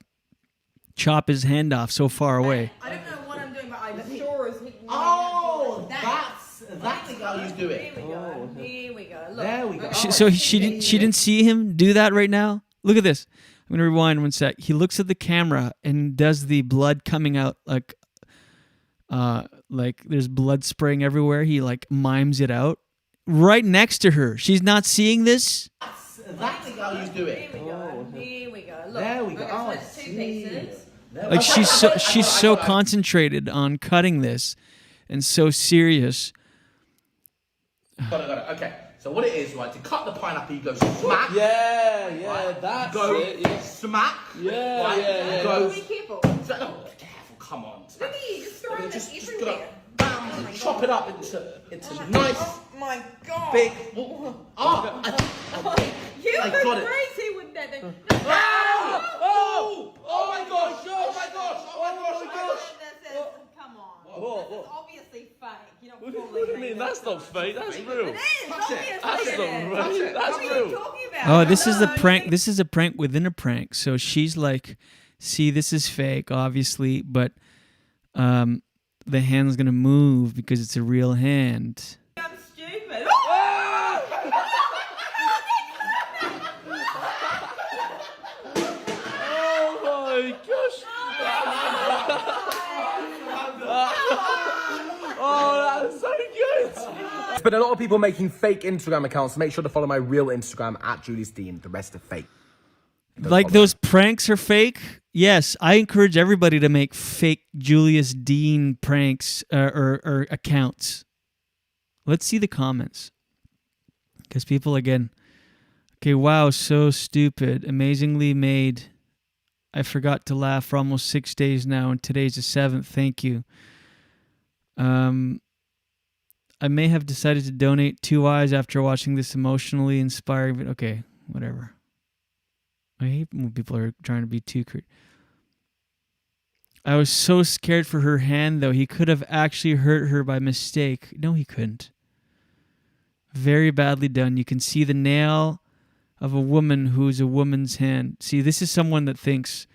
chop his hand off so far away. I don't know what I'm doing, but I'm sure it's hitting. Oh, that's how you do it. Here we go. Look. There we go. She didn't see him do that right now. Look at this. I'm gonna rewind one sec. He looks at the camera and does the blood coming out like there's blood spraying everywhere. He like mimes it out right next to her. She's not seeing this. That's how you do it. Here we go. Look. There we go. Okay, Oh, so I it's two see. pieces. Like she's so concentrated on cutting this and so serious. Got it. Okay. So what it is, right? To cut the pineapple, you go smack. Yeah, Right? that's go it. Yeah. smack. Yeah, right? yeah. Go. Be careful. No, careful. Come on. Look at you, just throwing this Just everywhere. bam, chop it up into nice, Oh my God. big. You I were got it. crazy with that thing. Oh my gosh! Oh my gosh! Come on. This is obviously fake. You don't fully I mean, that's not fake. That's real. It is, obviously That's it not is. right. That's What are you real. talking about? Oh, this is a prank. This is a prank within a prank. So she's like, see, this is fake, obviously, but the hand's gonna move because it's a real hand. I'm stupid. Oh my gosh. Oh, that's so good. There's been a lot of people making fake Instagram accounts, so make sure to follow my real Instagram at Julius Dean. The rest are fake. Like those pranks are fake? Yes, I encourage everybody to make fake Julius Dean pranks or accounts. Let's see the comments. Because people, again, okay, wow, so stupid. Amazingly made. I forgot to laugh for almost 6 days now, and today's the 7th. Thank you. I may have decided to donate 2 eyes after watching this emotionally inspiring video. Okay, whatever. I hate when people are trying to be too crude. I was so scared for her hand, though. He could have actually hurt her by mistake. No, he couldn't. Very badly done. You can see the nail of a woman who's a woman's hand. See, this is someone that thinks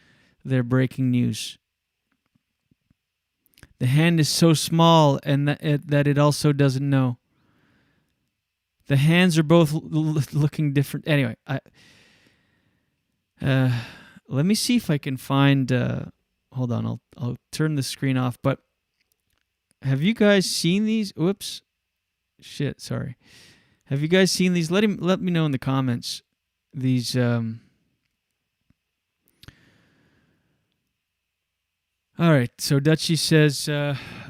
they're breaking news. The hand is so small and that it also doesn't know. The hands are both looking different. Anyway, Let me see if I can find. Hold on, I'll turn the screen off. But have you guys seen these? Whoops, shit. Sorry. Have you guys seen these? Let me know in the comments. These. All right. So Dutchie says.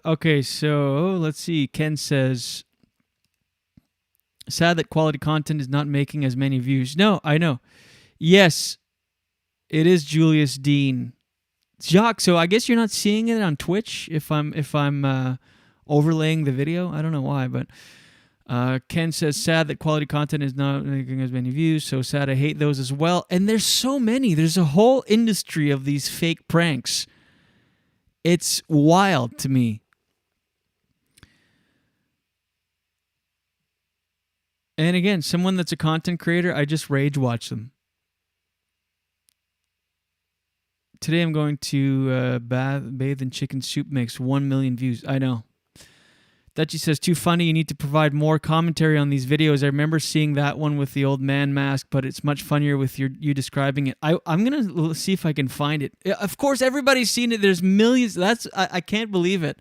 Okay. So let's see. Ken says. Sad that quality content is not making as many views. No, I know. Yes, it is Julius Dean. Jacques, so I guess you're not seeing it on Twitch if I'm overlaying the video. I don't know why, but Ken says, sad that quality content is not making as many views. So sad, I hate those as well. And there's so many. There's a whole industry of these fake pranks. It's wild to me. And again, someone that's a content creator, I just rage watch them. Today I'm going to bathe in chicken soup mix. 1 million views. I know. Dutchie says, too funny. You need to provide more commentary on these videos. I remember seeing that one with the old man mask, but it's much funnier with you describing it. I'm going to see if I can find it. Of course, everybody's seen it. There's millions. I can't believe it.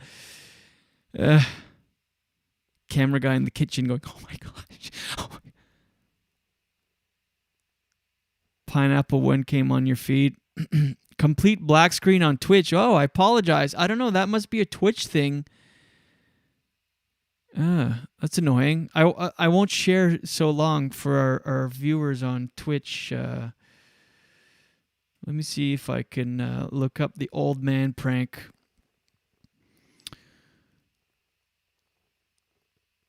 Camera guy in the kitchen going, oh my gosh. Oh my. Pineapple one came on your feed. Complete black screen on Twitch. Oh, I apologize. I don't know. That must be a Twitch thing. That's annoying. I won't share so long for our viewers on Twitch. Let me see if I can look up the old man prank.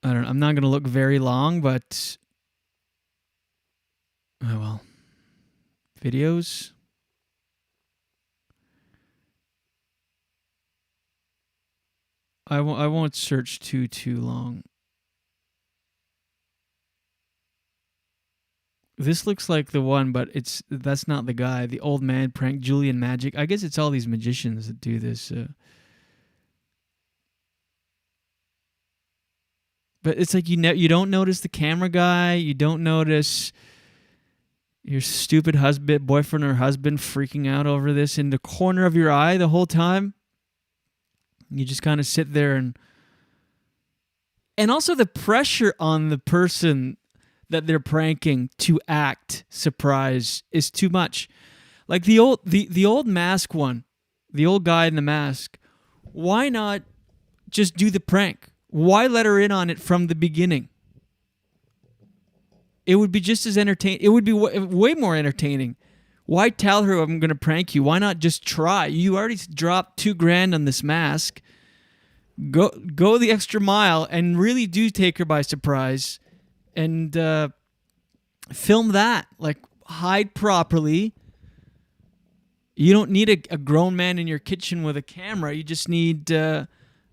I don't know. I'm not going to look very long, but oh well. Videos. I won't search too long. This looks like the one, but that's not the guy. The old man prank, Julian Magic. I guess it's all these magicians that do this. But it's like you don't notice the camera guy. You don't notice your stupid boyfriend or husband freaking out over this in the corner of your eye the whole time. You just kind of sit there and also the pressure on the person that they're pranking to act surprised is too much. Like the old mask one, the old guy in the mask. Why not just do the prank? Why let her in on it from the beginning? It would be just as entertaining. It would be way more entertaining. Why tell her I'm going to prank you? Why not just try? You already dropped $2,000 on this mask. Go the extra mile and really do take her by surprise and film that. Like, hide properly. You don't need a grown man in your kitchen with a camera. You just need a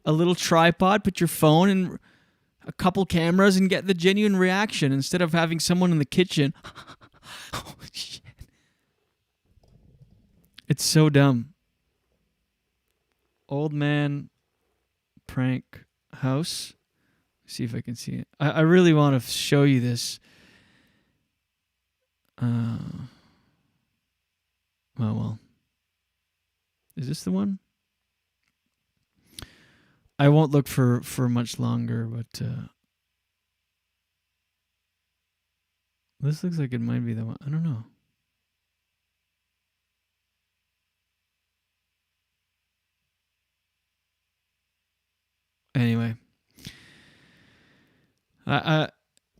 little tripod, put your phone and a couple cameras and get the genuine reaction instead of having someone in the kitchen. Oh, shit. It's so dumb. Old man prank house. See if I can see it. I really want to show you this. Well. Is this the one? I won't look for much longer, but this looks like it might be the one. I don't know. Anyway,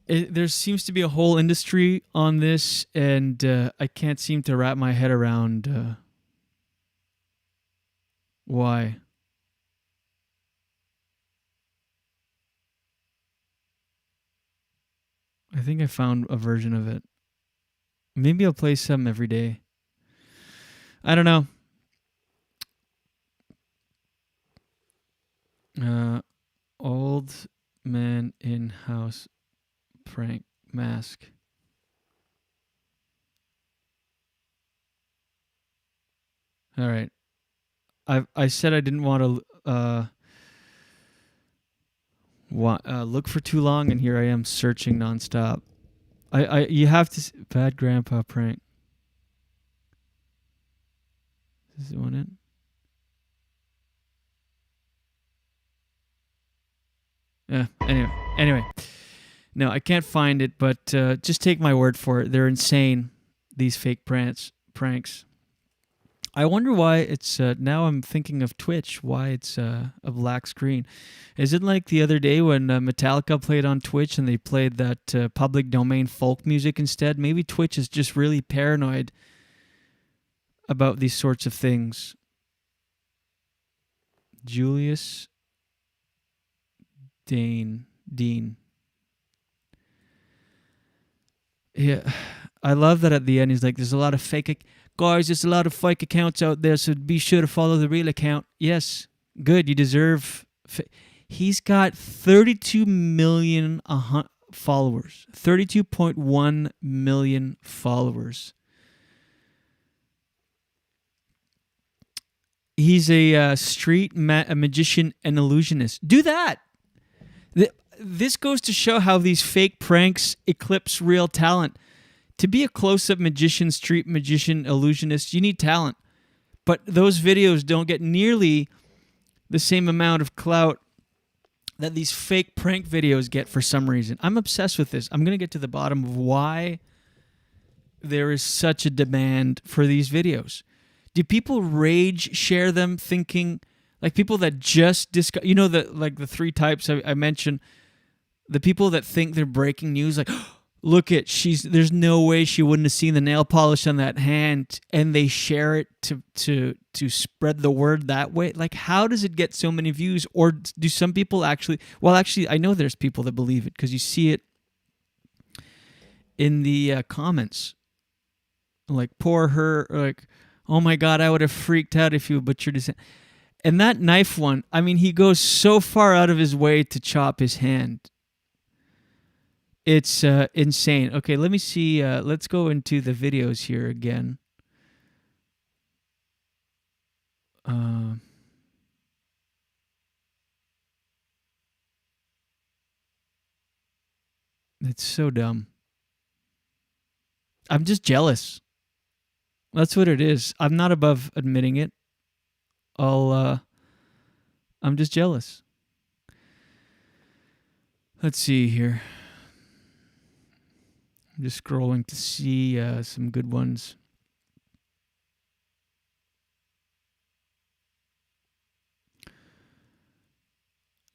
there seems to be a whole industry on this, and I can't seem to wrap my head around why. I think I found a version of it. Maybe I'll play some every day. I don't know. Old man in house prank mask. All right. I said I didn't want to look for too long, and here I am searching nonstop. You have to bad grandpa prank. Is this one it? Yeah. Anyway. No, I can't find it, but just take my word for it. They're insane, these fake pranks. I wonder why it's, now I'm thinking of Twitch, why it's a black screen. Is it like the other day when Metallica played on Twitch and they played that public domain folk music instead? Maybe Twitch is just really paranoid about these sorts of things. Julius Dean. Yeah, I love that at the end he's like, there's a lot of fake accounts out there, so be sure to follow the real account. Yes, good, you deserve... He's got 32 million followers. 32.1 million followers. He's a street a magician and illusionist. Do that! This goes to show how these fake pranks eclipse real talent. To be a close-up magician, street magician, illusionist, you need talent. But those videos don't get nearly the same amount of clout that these fake prank videos get for some reason. I'm obsessed with this. I'm going to get to the bottom of why there is such a demand for these videos. Do people rage share them thinking, like people that just discuss, you know, the three types I mentioned, the people that think they're breaking news, like, look at, there's no way she wouldn't have seen the nail polish on that hand, and they share it to spread the word that way. Like, how does it get so many views? Or do some people actually, I know there's people that believe it because you see it in the comments. Like, poor her, like, oh my God, I would have freaked out if you butchered his hand. And that knife one, I mean, he goes so far out of his way to chop his hand. It's insane. Okay, let me see. Let's go into the videos here again. It's so dumb. I'm just jealous. That's what it is. I'm not above admitting it. I'm just jealous. Let's see here. I'm just scrolling to see some good ones.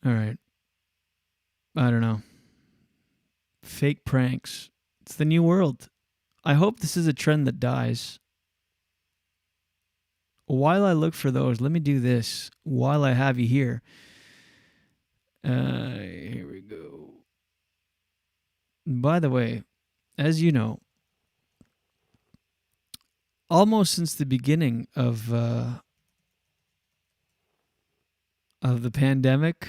All right. I don't know. Fake pranks. It's the new world. I hope this is a trend that dies. While I look for those, let me do this while I have you here. Here we go. By the way, as you know, almost since the beginning of the pandemic,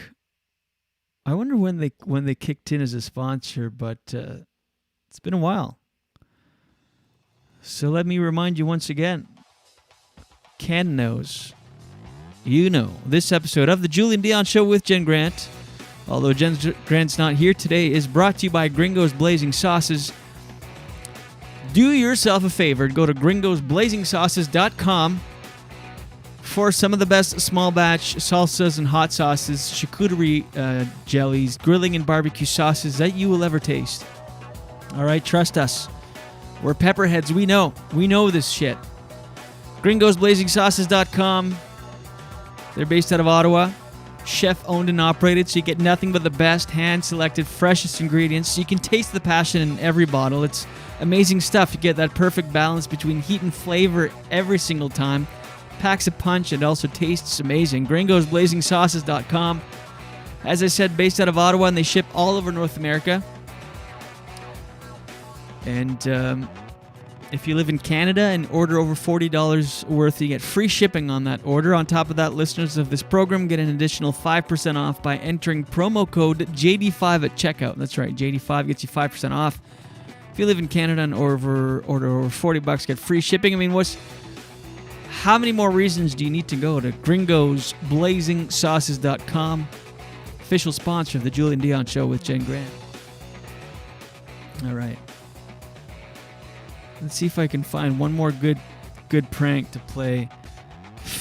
I wonder when they kicked in as a sponsor, but it's been a while. So let me remind you once again. Ken knows. You know, this episode of the Julien Dionne Show with Jen Grant, although Jen Grant's not here today, is brought to you by Gringos Blazing Sauces. Do yourself a favor, go to gringosblazingsauces.com for some of the best small batch salsas and hot sauces, charcuterie jellies, grilling and barbecue sauces that you will ever taste. All right, trust us. We're pepperheads. We know this shit. gringosblazingsauces.com. They're based out of Ottawa. Chef owned and operated, so you get nothing but the best hand-selected, freshest ingredients, so you can taste the passion in every bottle. It's amazing stuff. You get that perfect balance between heat and flavor every single time. Packs a punch and also tastes amazing. gringosblazingsauces.com. As I said, based out of Ottawa, and they ship all over North America. And if you live in Canada and order over $40 worth, you get free shipping on that order. On top of that, listeners of this program get an additional 5% off by entering promo code JD5 at checkout. That's right, JD5 gets you 5% off. If you live in Canada and order over $40, get free shipping. I mean, how many more reasons do you need to go to gringosblazingsauces.com? Official sponsor of the Julien Dionne Show with Jen Grant. All right. Let's see if I can find one more good prank to play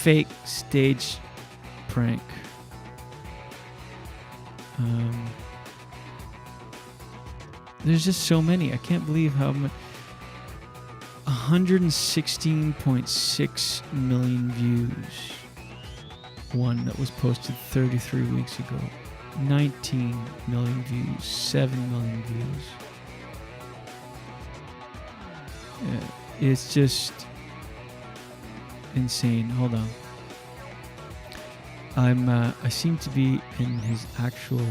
fake stage prank. There's just so many. I can't believe how much. 116.6 million views. One that was posted 33 weeks ago. 19 million views. 7 million views. Yeah, it's just insane. Hold on. I seem to be in his actual.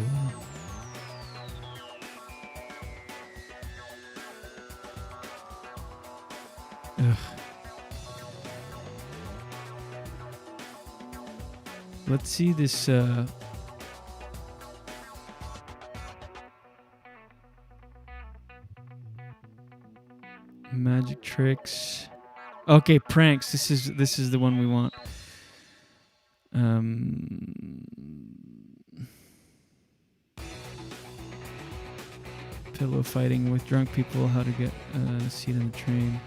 Ugh. Let's see this. Magic tricks. Okay, pranks. This is the one we want. Pillow fighting with drunk people. How to get a seat on the train.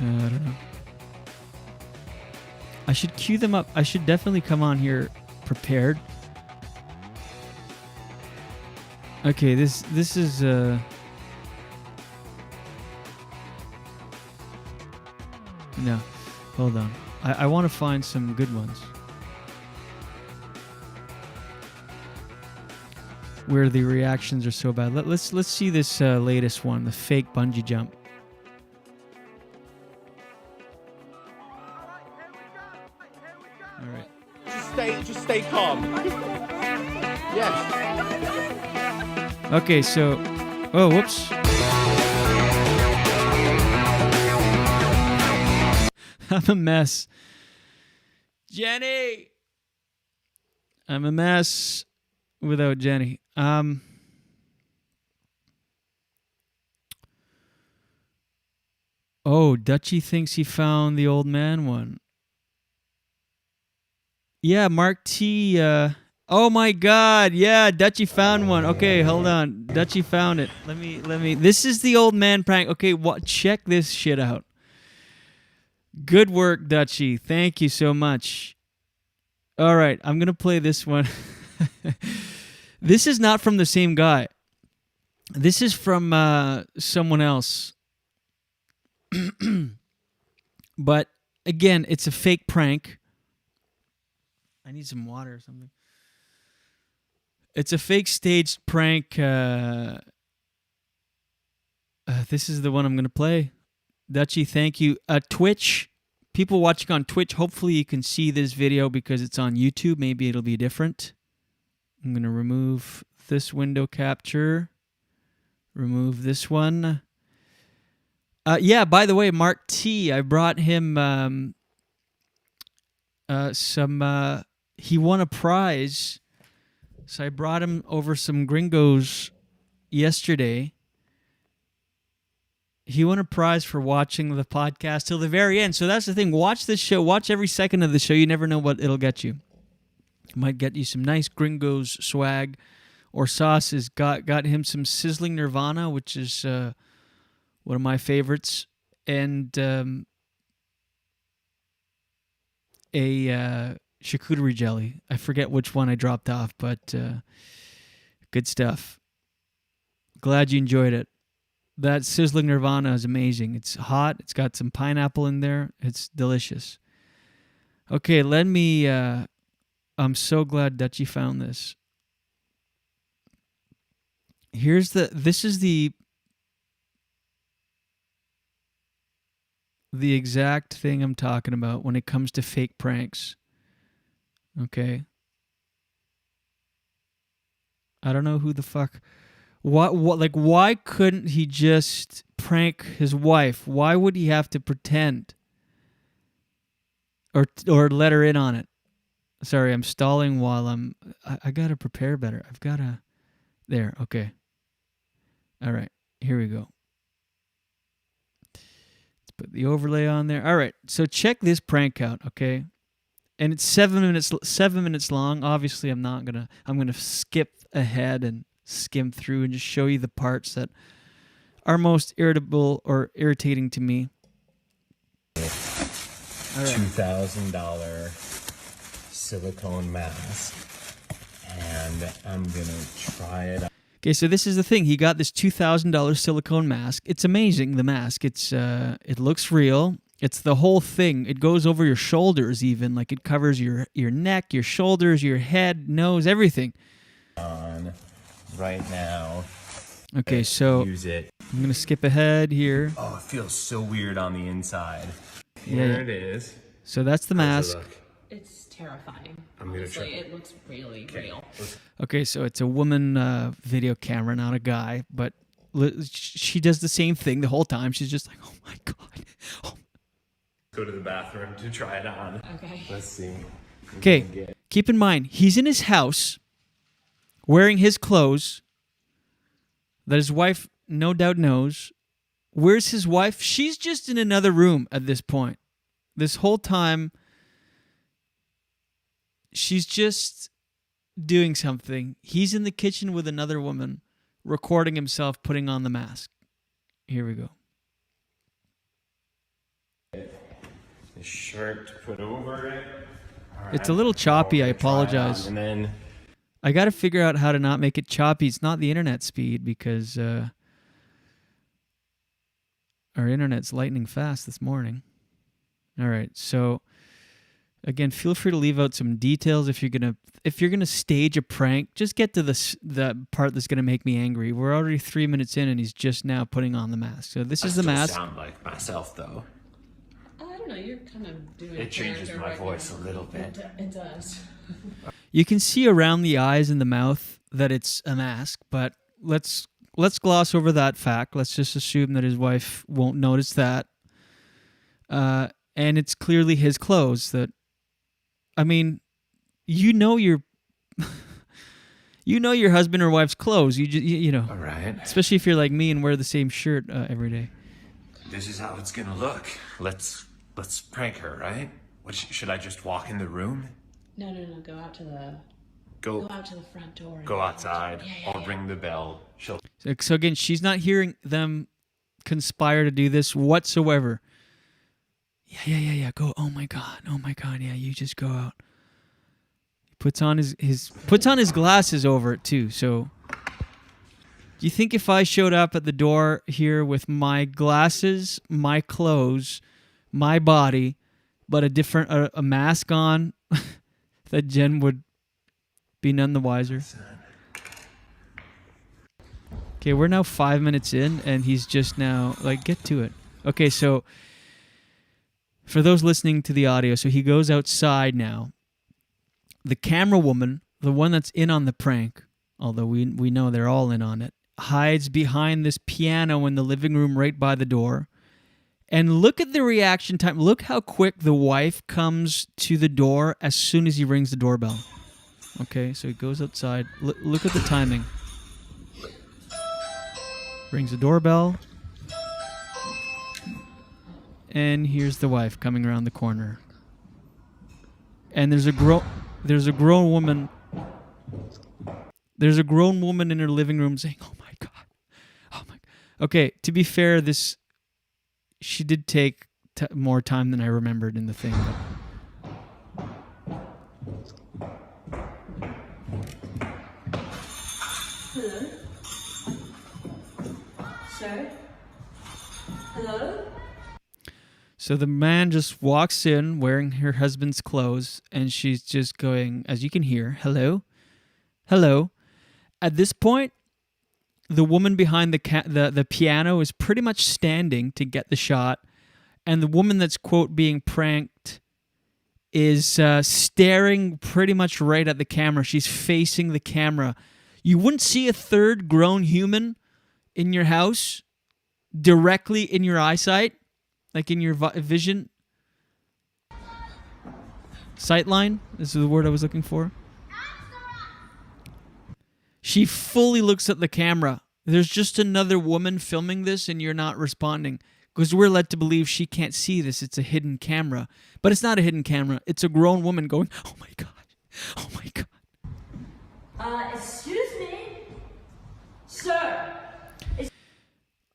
I don't know. I should cue them up. I should definitely come on here prepared. Okay, this is no. Hold on. I want to find some good ones. Where the reactions are so bad. Let's see this latest one, the fake bungee jump. All right. Just stay calm. Yes. Okay, so oh, whoops. I'm a mess. Jenny. I'm a mess without Jenny. Oh, Dutchie thinks he found the old man one. Yeah, Mark T. Oh my God! Yeah, Dutchie found one. Okay, hold on. Dutchie found it. Let me. This is the old man prank. Okay, check this shit out. Good work, Dutchie. Thank you so much. All right, I'm gonna play this one. This is not from the same guy. This is from someone else. But again, it's a fake prank. I need some water or something. It's a fake staged prank. This is the one I'm going to play. Dutchie, thank you. Twitch, people watching on Twitch, hopefully you can see this video because it's on YouTube. Maybe it'll be different. I'm going to remove this window capture. Remove this one. Yeah, by the way, Mark T, I brought him some... he won a prize, so I brought him over some Gringos yesterday. He won a prize for watching the podcast till the very end. So that's the thing. Watch this show. Watch every second of the show. You never know what it'll get you. It might get you some nice Gringos swag or sauces. Got him some Sizzling Nirvana, which is one of my favorites, and a charcuterie jelly. I forget which one I dropped off, but good stuff. Glad you enjoyed it. That Sizzling Nirvana is amazing. It's hot. It's got some pineapple in there. It's delicious. Okay, let me... I'm so glad that you found this. This is the exact thing I'm talking about when it comes to fake pranks. Okay. I don't know who the fuck... why couldn't he just prank his wife? Why would he have to pretend? Or let her in on it? Sorry, I'm stalling while I gotta prepare better. I've gotta... There, okay. All right, here we go. Let's put the overlay on there. All right, so check this prank out, okay? And it's 7 minutes long. Obviously, I'm gonna skip ahead and skim through and just show you the parts that are most irritable or irritating to me. $2,000 silicone mask, and I'm gonna try it out. Okay, so this is the thing. He got this $2,000 silicone mask. It's amazing, the mask. It looks real. It's the whole thing. It goes over your shoulders even. Like, it covers your neck, your shoulders, your head, nose, everything. On right now. Okay, so use it. I'm going to skip ahead here. Oh, it feels so weird on the inside. Yeah, Here yeah. it is. So that's the mask. It's terrifying. I'm gonna try. It looks really real. Okay, so it's a woman video camera, not a guy, but she does the same thing the whole time. She's just like, oh my God. Oh. Go to the bathroom to try it on. Okay. Let's see. Okay, keep in mind, he's in his house wearing his clothes that his wife no doubt knows. Where's his wife? She's just in another room at this point. This whole time, she's just doing something. He's in the kitchen with another woman, recording himself putting on the mask. Here we go. The shirt to put over it. It's a little choppy. I apologize. And then I got to figure out how to not make it choppy. It's not the internet speed because our internet's lightning fast this morning. All right, so again, feel free to leave out some details if you're gonna stage a prank. Just get to the part that's gonna make me angry. We're already 3 minutes in, and he's just now putting on the mask. So this is the mask. I sound like myself, though. I don't know. You're kind of doing. It changes character my right voice now. a little bit. It does. You can see around the eyes and the mouth that it's a mask, but let's gloss over that fact. Let's just assume that his wife won't notice that. And it's clearly his clothes that, I mean, you know your husband or wife's clothes. You know. All right. Especially if you're like me and wear the same shirt every day. This is how it's gonna look. Let's prank her, right? Should I just walk in the room? No. Go out to the. Go out to the front door. Go outside. I'll ring the bell. She'll. So again, she's not hearing them conspire to do this whatsoever. Yeah. Go. Oh my god. Yeah, you just go out. He puts on his glasses over it too. So, do you think if I showed up at the door here with my glasses, my clothes, my body, but a mask on, that Jen would be none the wiser? Okay, we're now 5 minutes in, and he's just now like, get to it. Okay, so. For those listening to the audio, so he goes outside now. The camera woman, the one that's in on the prank, although we know they're all in on it, hides behind this piano in the living room right by the door. And look at the reaction time. Look how quick the wife comes to the door as soon as he rings the doorbell. Okay, so he goes outside. Look at the timing. Rings the doorbell. And here's the wife coming around the corner. And there's a grown woman. There's a grown woman in her living room saying, "Oh my god, oh my." Okay, to be fair, she did take more time than I remembered in the thing. Hello. Sir. Hello. So the man just walks in wearing her husband's clothes, and she's just going, as you can hear, hello, hello. At this point, the woman behind the piano is pretty much standing to get the shot, and the woman that's, quote, being pranked is staring pretty much right at the camera. She's facing the camera. You wouldn't see a third grown human in your house directly in your eyesight. Like in your vision. Sightline? This is the word I was looking for. She fully looks at the camera. There's just another woman filming this and you're not responding. Because we're led to believe she can't see this. It's a hidden camera. But it's not a hidden camera. It's a grown woman going, oh my god. Oh my god. Excuse me? Sir.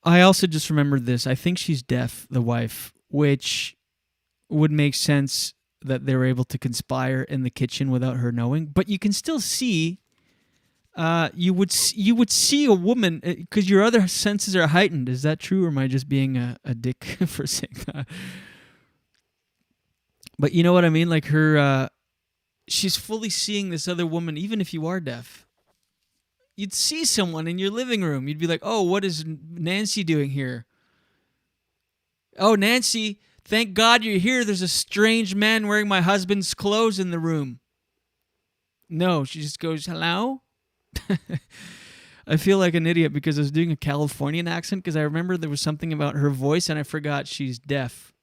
I also just remembered this. I think she's deaf, the wife, which would make sense that they were able to conspire in the kitchen without her knowing. But you can still see, you would see a woman, because your other senses are heightened. Is that true, or am I just being a dick for saying that? But you know what I mean? Like her, she's fully seeing this other woman, even if you are deaf. You'd see someone in your living room. You'd be like, oh, what is Nancy doing here? Oh, Nancy, thank God you're here. There's a strange man wearing my husband's clothes in the room. No, she just goes, hello? I feel like an idiot because I was doing a Californian accent because I remember there was something about her voice and I forgot she's deaf.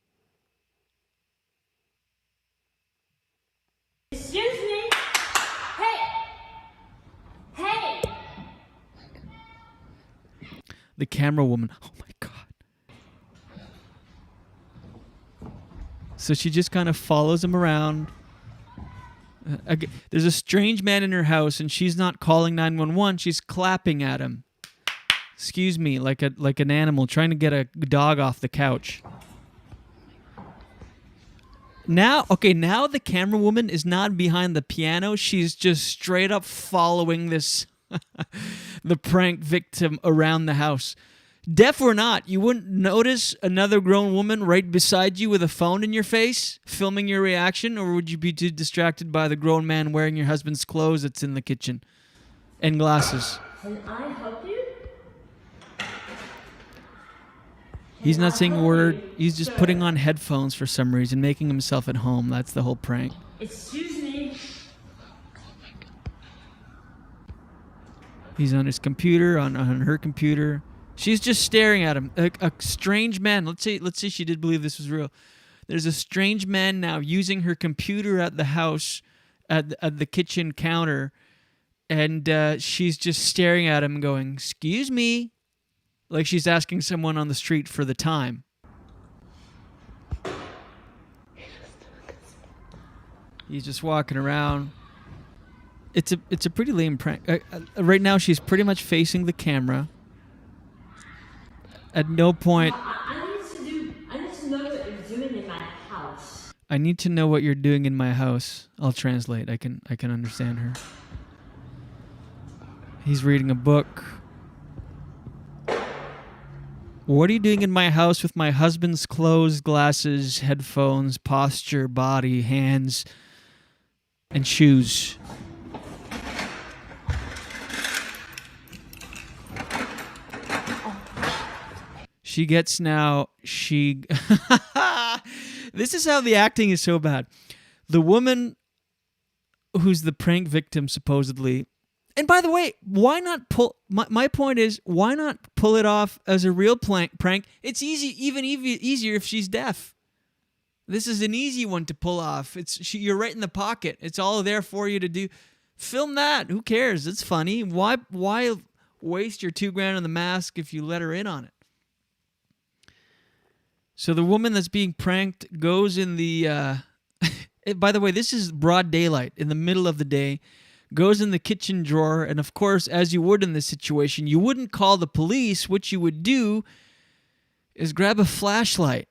Excuse me? Hey! The camera woman. Oh my God. So she just kind of follows him around. There's a strange man in her house, and she's not calling 911. She's clapping at him. Excuse me, like an animal trying to get a dog off the couch. Now the camera woman is not behind the piano. She's just straight up following this the prank victim around the house. Deaf or not, you wouldn't notice another grown woman right beside you with a phone in your face, filming your reaction, or would you be too distracted by the grown man wearing your husband's clothes that's in the kitchen and glasses? Can I help you? He's not saying a word. He's just putting on headphones for some reason, making himself at home. That's the whole prank. Excuse me. He's on his computer, on her computer. She's just staring at him. A strange man. Let's say she did believe this was real. There's a strange man now using her computer at the house, at the kitchen counter, and she's just staring at him and going, excuse me, like she's asking someone on the street for the time. He's just walking around. It's a pretty lame prank. Right now she's pretty much facing the camera. At no point... I need to know what you're doing in my house. I need to know what you're doing in my house. I'll translate. I can understand her. He's reading a book. What are you doing in my house with my husband's clothes, glasses, headphones, posture, body, hands, and shoes? She gets now, this is how the acting is so bad. The woman who's the prank victim, supposedly, and by the way, why not pull, my point is, why not pull it off as a real prank? It's easier if she's deaf. This is an easy one to pull off. You're right in the pocket. It's all there for you to do. Film that. Who cares? It's funny. Why waste your $2,000 on the mask if you let her in on it? So the woman that's being pranked goes in the... by the way, this is broad daylight, in the middle of the day, goes in the kitchen drawer, and of course, as you would in this situation, you wouldn't call the police. What you would do is grab a flashlight.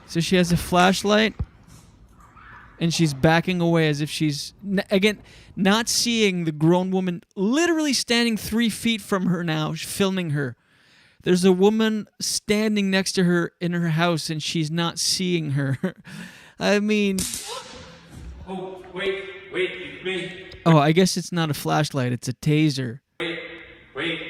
So she has a flashlight, and she's backing away as if she's, again, not seeing the grown woman literally standing 3 feet from her now, filming her. There's a woman standing next to her in her house, and she's not seeing her. I mean... Oh, wait, it's me. Oh, I guess it's not a flashlight. It's a taser. Wait.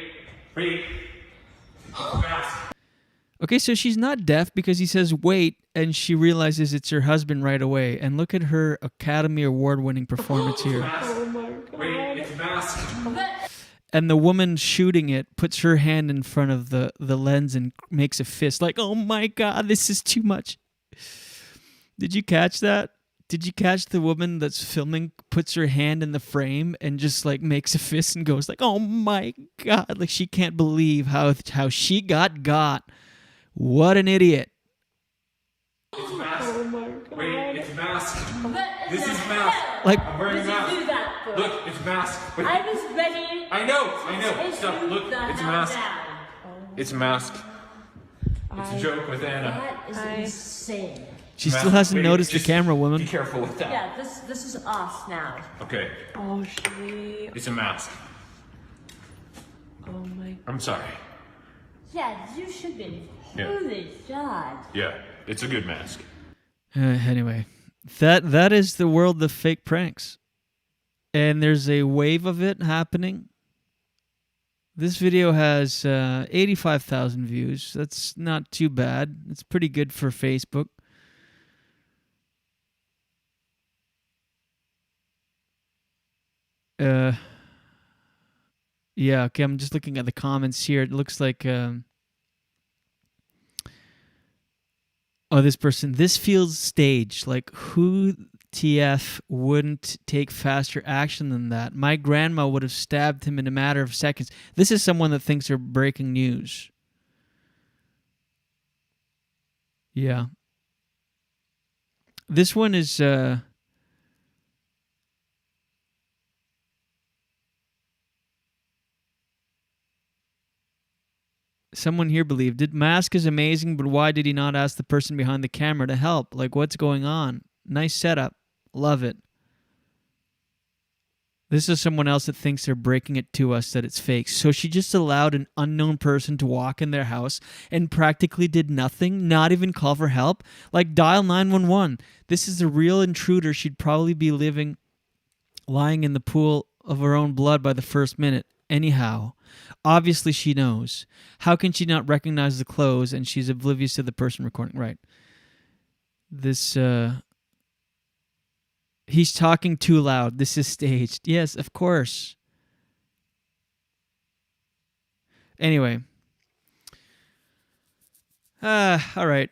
Okay, so she's not deaf because he says wait, and she realizes it's her husband right away. And look at her Academy Award-winning performance here. Oh my God. Wait, it's a mask. And the woman shooting it puts her hand in front of the lens and makes a fist like, oh my God, this is too much. Did you catch that? Did you catch the woman that's filming puts her hand in the frame and just like makes a fist and goes like, oh my God, like she can't believe how she got. What an idiot. It's a mask. Oh my God. Wait, it's a mask. This is a mask. Like, I'm wearing a mask. Look, it's a mask. Wait. I was ready. I know. Stop. Look, it's a mask. It's a mask. It's a joke with Anna. That is insane. She still hasn't noticed the just camera, woman. Be careful with that. Yeah, this is us now. Okay. Oh, she. It's a mask. Oh my. I'm sorry. Yeah, you should be. Yeah. Holy God. Yeah, it's a good mask. Anyway, that is the world of fake pranks. And there's a wave of it happening. This video has 85,000 views. That's not too bad. It's pretty good for Facebook. Yeah, okay, I'm just looking at the comments here. It looks like... oh, this person. This feels staged. Like, who TF wouldn't take faster action than that? My grandma would have stabbed him in a matter of seconds. This is someone that thinks they're breaking news. Yeah. This one is... Someone here believed it. Mask is amazing, but why did he not ask the person behind the camera to help? Like, what's going on? Nice setup. Love it. This is someone else that thinks they're breaking it to us that it's fake. So she just allowed an unknown person to walk in their house and practically did nothing, not even call for help. Like, dial 911. This is a real intruder. She'd probably be lying in the pool of her own blood by the first minute. Anyhow, obviously she knows. How can she not recognize the clothes and she's oblivious to the person recording? Right. This, he's talking too loud. This is staged. Yes, of course. Anyway. All right.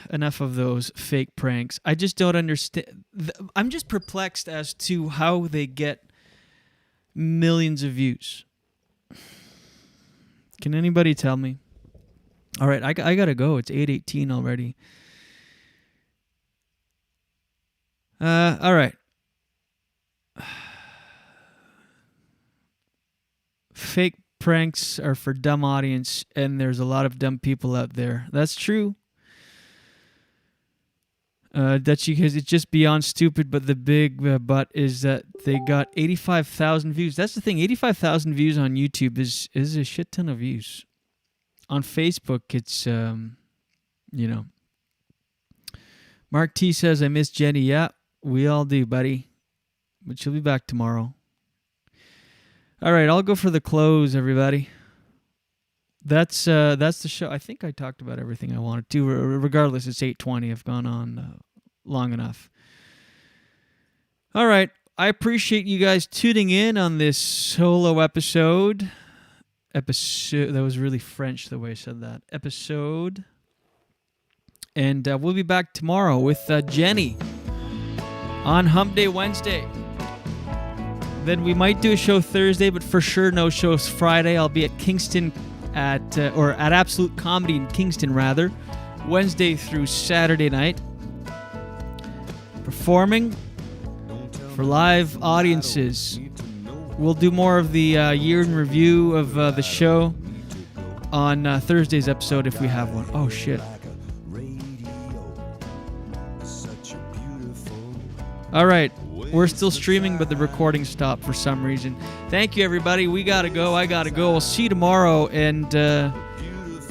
Enough of those fake pranks. I just don't understand. I'm just perplexed as to how they get millions of views. Can anybody tell me? All right, I gotta go. It's 8:18 already. All right. Fake pranks are for dumb audience, and there's a lot of dumb people out there. That's true. That's because it's just beyond stupid, but the big but is that they got 85,000 views. That's the thing. 85,000 views on YouTube is a shit ton of views. On Facebook, it's, you know. Mark T says, I miss Jenny. Yeah, we all do, buddy. But she'll be back tomorrow. All right, I'll go for the close, everybody. That's the show. I think I talked about everything I wanted to. Regardless, it's 8:20. I've gone on long enough. All right. I appreciate you guys tuning in on this solo episode. That was really French the way I said that. Episode. And we'll be back tomorrow with Jenny on Hump Day Wednesday. Then we might do a show Thursday, but for sure no shows Friday. I'll be at Kingston at Absolute Comedy in Kingston, rather, Wednesday through Saturday night, performing for live audiences. We'll do more of the year in review of the show on Thursday's episode if we have one. Oh, shit. All right. We're still streaming, but the recording stopped for some reason. Thank you, everybody. We gotta go. I gotta go. We'll see you tomorrow. And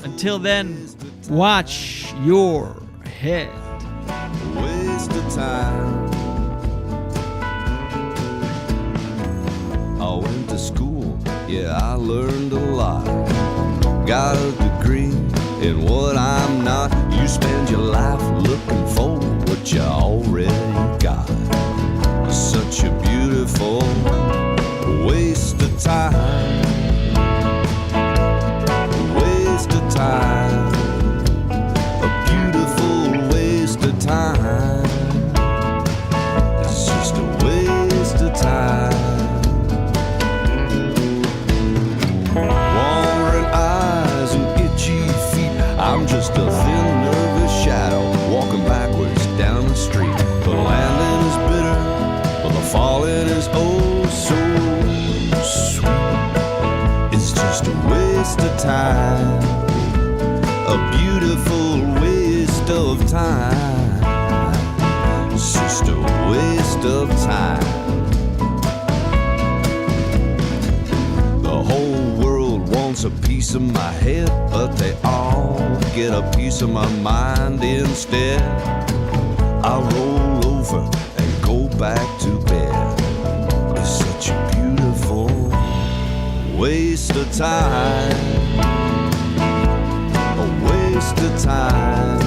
until then, watch your head. Waste of time. I went to school, yeah, I learned a lot. Got a degree in what I'm not. You spend your life looking for what you already got. Such a beautiful waste of time. Waste of time. A beautiful waste of time. It's just a waste of time. Wandering eyes and itchy feet. I'm just a thin, nervous shadow walking backwards down the street. The landing is bitter. Falling is oh so sweet. It's just a waste of time. A a beautiful waste of time. It's just a waste of time. The whole world wants a piece of my head, but they all get a piece of my mind instead. I roll over and go back to bed. It's such a beautiful waste of time. A waste of time.